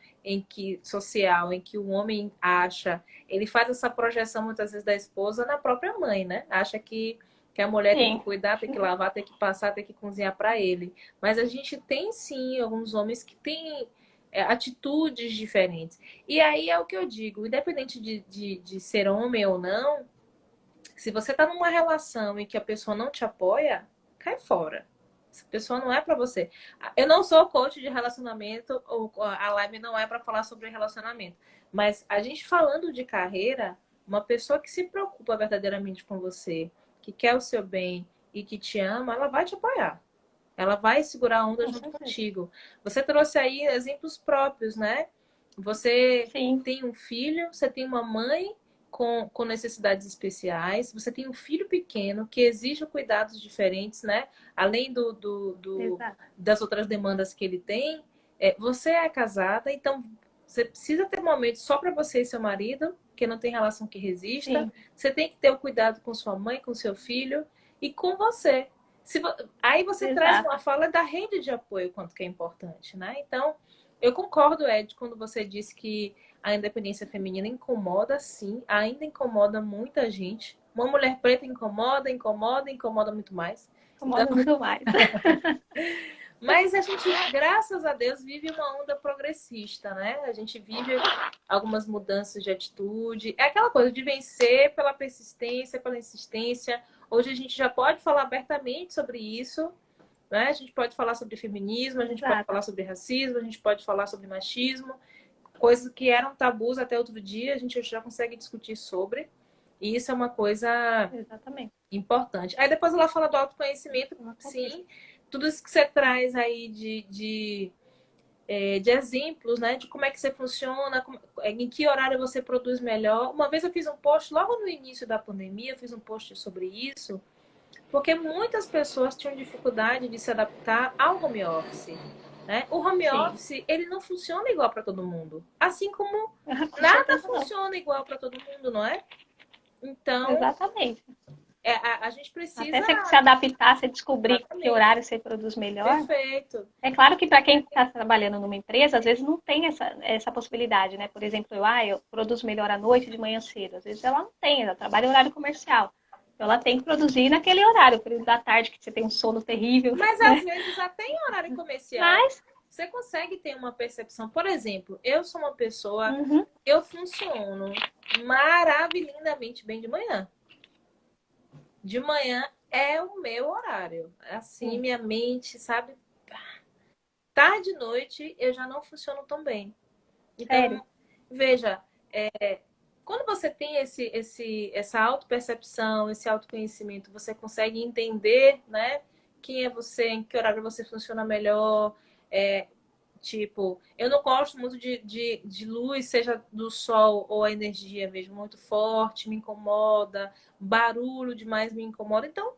[SPEAKER 1] social, em que o homem acha, ele faz essa projeção muitas vezes da esposa na própria mãe, né? Acha que a mulher tem que
[SPEAKER 2] Sim,
[SPEAKER 1] cuidar, tem que lavar, tem que passar, tem que cozinhar para ele. Mas a gente tem sim alguns homens que têm atitudes diferentes. E aí é o que eu digo, independente de ser homem ou não, se você está numa relação em que a pessoa não te apoia, cai fora. Essa pessoa não é para você. Eu não sou coach de relacionamento, ou a live não é para falar sobre relacionamento. Mas a gente falando de carreira, uma pessoa que se preocupa verdadeiramente com você, que quer o seu bem e que te ama, ela vai te apoiar. Ela vai segurar a onda
[SPEAKER 2] com
[SPEAKER 1] junto
[SPEAKER 2] certeza.
[SPEAKER 1] contigo. Você trouxe aí exemplos próprios, né? Você
[SPEAKER 2] Sim,
[SPEAKER 1] tem um filho, você tem uma mãe com necessidades especiais, você tem um filho pequeno que exige cuidados diferentes, né? Além
[SPEAKER 2] exato.
[SPEAKER 1] das outras demandas que ele tem. Você é casada, então você precisa ter momentos só para você e seu marido, que não tem relação que resista.
[SPEAKER 2] Sim,
[SPEAKER 1] Você tem que ter o cuidado com sua mãe, com seu filho e com você. Se vo- Aí você traz uma
[SPEAKER 2] exato.
[SPEAKER 1] fala da rede de apoio, quanto que é importante, né? Então, eu concordo, Ed, quando você disse que a independência feminina incomoda, sim, ainda incomoda muita gente. Uma mulher preta incomoda, incomoda, incomoda muito mais. Então,
[SPEAKER 2] Incomoda muito mais.
[SPEAKER 1] mas a gente, graças a Deus, vive uma onda progressista, né? A gente vive algumas mudanças de atitude. É aquela coisa de vencer pela persistência, pela insistência. Hoje a gente já pode falar abertamente sobre isso, né? A gente pode falar sobre feminismo, a gente pode
[SPEAKER 2] Exato.
[SPEAKER 1] falar sobre racismo, a gente pode falar sobre machismo, coisas que eram tabus até outro dia, a gente já consegue discutir sobre. E isso é uma coisa
[SPEAKER 2] Exatamente.
[SPEAKER 1] importante. Aí depois ela fala do autoconhecimento,
[SPEAKER 2] Uma conquista.
[SPEAKER 1] sim. Tudo isso que você traz aí de exemplos, né? De como é que você funciona, em que horário você produz melhor. Uma vez eu fiz um post, logo no início da pandemia, eu fiz um post sobre isso, porque muitas pessoas tinham dificuldade de se adaptar ao home office. Né? O home
[SPEAKER 2] Sim.
[SPEAKER 1] office, ele não funciona igual para todo mundo. Assim como
[SPEAKER 2] Com
[SPEAKER 1] nada
[SPEAKER 2] certeza não.
[SPEAKER 1] funciona igual para todo mundo, não é? Então,
[SPEAKER 2] Exatamente.
[SPEAKER 1] a gente
[SPEAKER 2] Até
[SPEAKER 1] precisa.
[SPEAKER 2] você se adaptar, você descobrir que
[SPEAKER 1] Exatamente.
[SPEAKER 2] horário você produz melhor.
[SPEAKER 1] Perfeito.
[SPEAKER 2] É claro que para quem está trabalhando numa empresa, às vezes não tem essa possibilidade, né? Por exemplo, eu produzo melhor à noite, de manhã cedo. Às vezes ela não tem, ela trabalha em horário comercial. Então ela tem que produzir naquele horário, período da tarde, que você tem um sono terrível,
[SPEAKER 1] Mas às
[SPEAKER 2] né?
[SPEAKER 1] vezes até em horário comercial
[SPEAKER 2] Mas,
[SPEAKER 1] você consegue ter uma percepção. Por exemplo, eu sou uma pessoa,
[SPEAKER 2] uhum,
[SPEAKER 1] eu funciono maravilhosamente bem de manhã. De manhã é o meu horário. Assim,
[SPEAKER 2] sim,
[SPEAKER 1] minha mente, sabe? Tarde e noite eu já não funciono tão bem.
[SPEAKER 2] sério.
[SPEAKER 1] Então, veja, quando você tem essa autopercepção, esse autoconhecimento, você consegue entender, né, quem é você, em que horário você funciona melhor, é, Tipo, eu não gosto muito de luz, seja do sol ou a energia mesmo muito forte, me incomoda, barulho demais me incomoda. Então,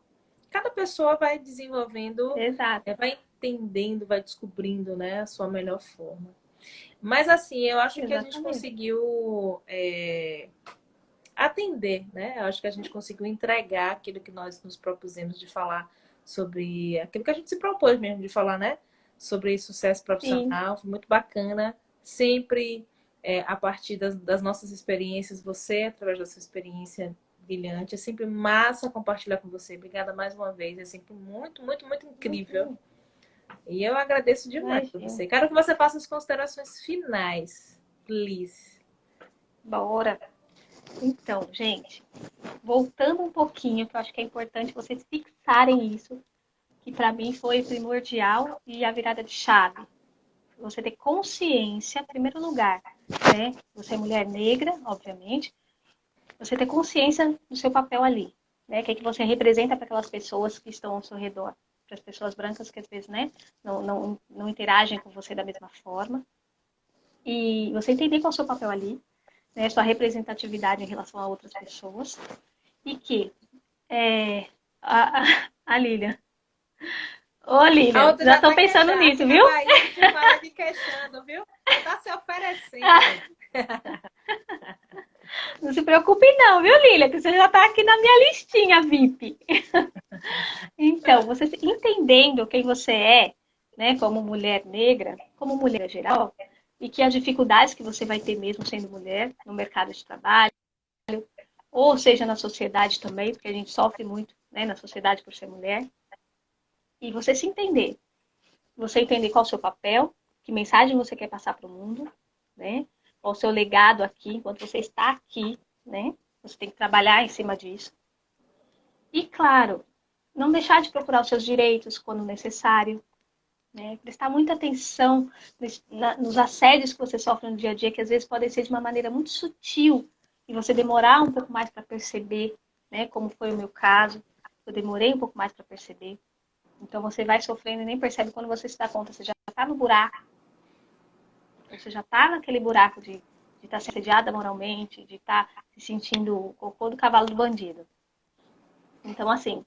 [SPEAKER 1] cada pessoa vai desenvolvendo,
[SPEAKER 2] Exato,
[SPEAKER 1] vai entendendo, vai descobrindo, né, a sua melhor forma. Mas assim, eu acho que a gente
[SPEAKER 2] exatamente.
[SPEAKER 1] conseguiu atender, né? Eu acho que a gente conseguiu entregar aquilo que nós nos propusemos de falar sobre aquilo que a gente se propôs mesmo de falar, né? Sobre sucesso
[SPEAKER 2] Sim,
[SPEAKER 1] profissional, foi muito bacana. Sempre a partir das nossas experiências, você, através da sua experiência brilhante, é sempre massa compartilhar com você. Obrigada mais uma vez, é sempre muito, muito, muito incrível.
[SPEAKER 2] imagina,
[SPEAKER 1] E eu agradeço demais a
[SPEAKER 2] imagina.
[SPEAKER 1] você. Quero que você faça as considerações finais, please.
[SPEAKER 2] Bora. Então, gente, voltando um pouquinho, que eu acho que é importante vocês fixarem isso, que para mim foi primordial e a virada de chave. Você ter consciência, em primeiro lugar, né? Você é mulher negra, obviamente, você ter consciência do seu papel ali, né? O que é que você representa para aquelas pessoas que estão ao seu redor, para as pessoas brancas que às vezes, né, não interagem com você da mesma forma. E você entender qual é o seu papel ali, né? Sua representatividade em relação a outras pessoas. E que a Lilian. Ô,
[SPEAKER 1] A
[SPEAKER 2] Lilian,
[SPEAKER 1] outra
[SPEAKER 2] já
[SPEAKER 1] já
[SPEAKER 2] estou
[SPEAKER 1] tá
[SPEAKER 2] pensando
[SPEAKER 1] queixando.
[SPEAKER 2] nisso,
[SPEAKER 1] Aqui na
[SPEAKER 2] viu?
[SPEAKER 1] Bahia a gente fala de queixando, viu? Já tá se oferecendo.
[SPEAKER 2] Não se preocupe não, viu, Lilian? Que você já está aqui na minha listinha VIP. Então, você entendendo quem você é, né, como mulher negra, como mulher geral, e que as dificuldades que você vai ter mesmo sendo mulher no mercado de trabalho, ou seja, na sociedade também, porque a gente sofre muito, né, na sociedade por ser mulher, e você se entender. Você entender qual é o seu papel, que mensagem você quer passar para o mundo, né? Qual o seu legado aqui, enquanto você está aqui, né? Você tem que trabalhar em cima disso. E, claro, não deixar de procurar os seus direitos quando necessário, né? Prestar muita atenção nos assédios que você sofre no dia a dia, que às vezes podem ser de uma maneira muito sutil e você demorar um pouco mais para perceber, né? Como foi o meu caso, eu demorei um pouco mais para perceber. Então você vai sofrendo e nem percebe quando você se dá conta, você já está no buraco, você já está naquele buraco de estar sendo assediada moralmente, de estar se sentindo o cocô do cavalo do bandido. Então, assim,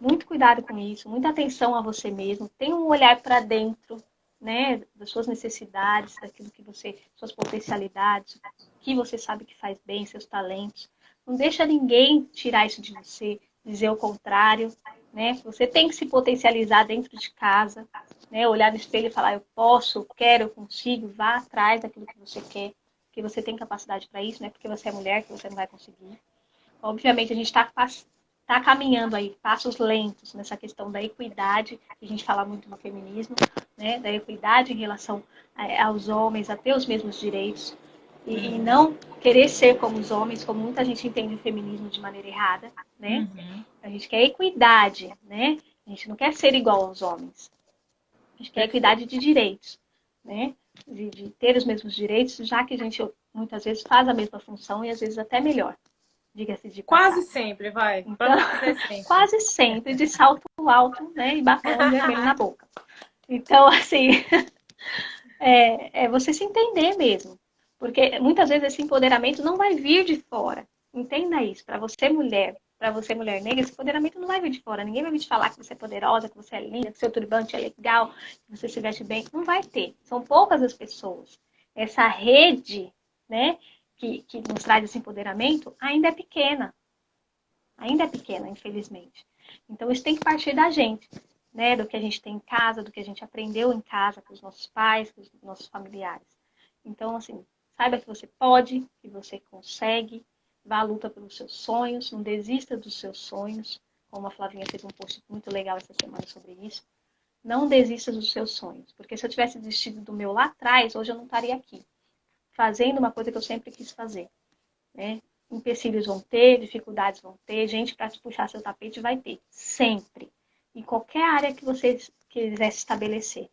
[SPEAKER 2] muito cuidado com isso, muita atenção a você mesmo, tenha um olhar para dentro, né, das suas necessidades, daquilo que você, suas potencialidades, o que você sabe que faz bem, seus talentos. Não deixa ninguém tirar isso de você, dizer o contrário, né? Você tem que se potencializar dentro de casa, né? Olhar no espelho e falar, eu posso, quero, eu consigo, vá atrás daquilo que você quer, que você tem capacidade para isso, não é porque você é mulher que você não vai conseguir. Obviamente, a gente está caminhando aí, passos lentos nessa questão da equidade, que a gente fala muito no feminismo, né? Da equidade em relação aos homens, a ter os mesmos direitos, e não querer ser como os homens, como muita gente entende o feminismo de maneira errada, né?
[SPEAKER 1] Uhum.
[SPEAKER 2] A gente quer equidade, né? A gente não quer ser igual aos homens. A gente quer
[SPEAKER 1] Perfeito.
[SPEAKER 2] equidade de direitos, né? De ter os mesmos direitos, já que a gente muitas vezes faz a mesma função e às vezes até melhor, diga-se de
[SPEAKER 1] Quase
[SPEAKER 2] passagem.
[SPEAKER 1] sempre, vai. Para
[SPEAKER 2] Então,
[SPEAKER 1] não dizer sempre.
[SPEAKER 2] quase sempre de salto alto, né, e batom vermelho na boca. Então, assim, é você se entender mesmo. Porque muitas vezes esse empoderamento não vai vir de fora. Entenda isso. Para você mulher negra, esse empoderamento não vai vir de fora. Ninguém vai vir te falar que você é poderosa, que você é linda, que seu turbante é legal, que você se veste bem. Não vai ter. São poucas as pessoas. Essa rede, né, que nos traz esse empoderamento ainda é pequena. Ainda é pequena, infelizmente. Então, isso tem que partir da gente, né? Do que a gente tem em casa, do que a gente aprendeu em casa com os nossos pais, com os nossos familiares. Então, assim, saiba que você pode, que você consegue, vá à luta pelos seus sonhos, não desista dos seus sonhos, como a Flavinha fez um post muito legal essa semana sobre isso. Não desista dos seus sonhos, porque se eu tivesse desistido do meu lá atrás, hoje eu não estaria aqui, fazendo uma coisa que eu sempre quis fazer, né? Empecilhos vão ter, dificuldades vão ter, gente para te puxar seu tapete vai ter, sempre. Em qualquer área que você quiser se estabelecer.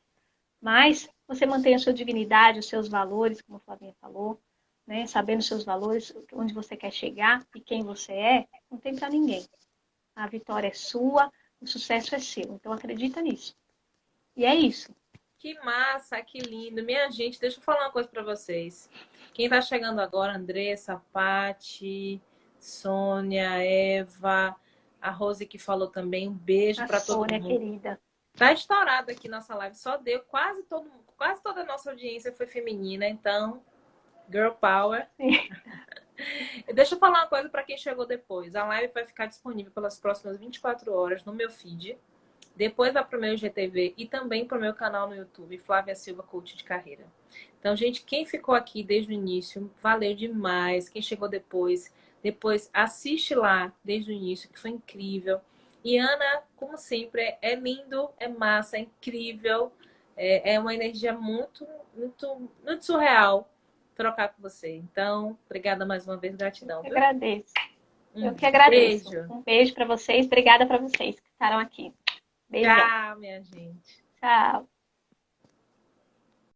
[SPEAKER 2] Mas você mantém a sua dignidade, os seus valores, como a Flavinha falou, né? Sabendo os seus valores, onde você quer chegar e quem você é, não tem para ninguém. A vitória é sua, o sucesso é seu. Então acredita nisso. E é isso.
[SPEAKER 1] Que massa, que lindo. Minha gente, deixa eu falar uma coisa para vocês. Quem tá chegando agora, Andressa, Pati, Sônia, Eva, a Rose que falou também, um beijo
[SPEAKER 2] A
[SPEAKER 1] para todo
[SPEAKER 2] Sônia,
[SPEAKER 1] mundo.
[SPEAKER 2] querida.
[SPEAKER 1] Tá estourado aqui nossa live, só deu quase toda a nossa audiência foi feminina, então, girl power.
[SPEAKER 2] Sim.
[SPEAKER 1] E deixa eu falar uma coisa para quem chegou depois. A live vai ficar disponível pelas próximas 24 horas no meu feed. Depois vai para o meu IGTV e também para o meu canal no YouTube, Flávia Silva, Coach de Carreira. Então, gente, quem ficou aqui desde o início, valeu demais. Quem chegou depois assiste lá desde o início, que foi incrível. E Ana, como sempre, é lindo, é massa, é incrível. É uma energia muito, muito, muito surreal trocar com você. Então, obrigada mais uma vez, gratidão,
[SPEAKER 2] Eu
[SPEAKER 1] viu?
[SPEAKER 2] agradeço.
[SPEAKER 1] Um
[SPEAKER 2] Eu que agradeço.
[SPEAKER 1] beijo.
[SPEAKER 2] Um beijo para vocês. Obrigada para vocês que estaram aqui. Beijão.
[SPEAKER 1] Tchau, minha gente.
[SPEAKER 2] Tchau.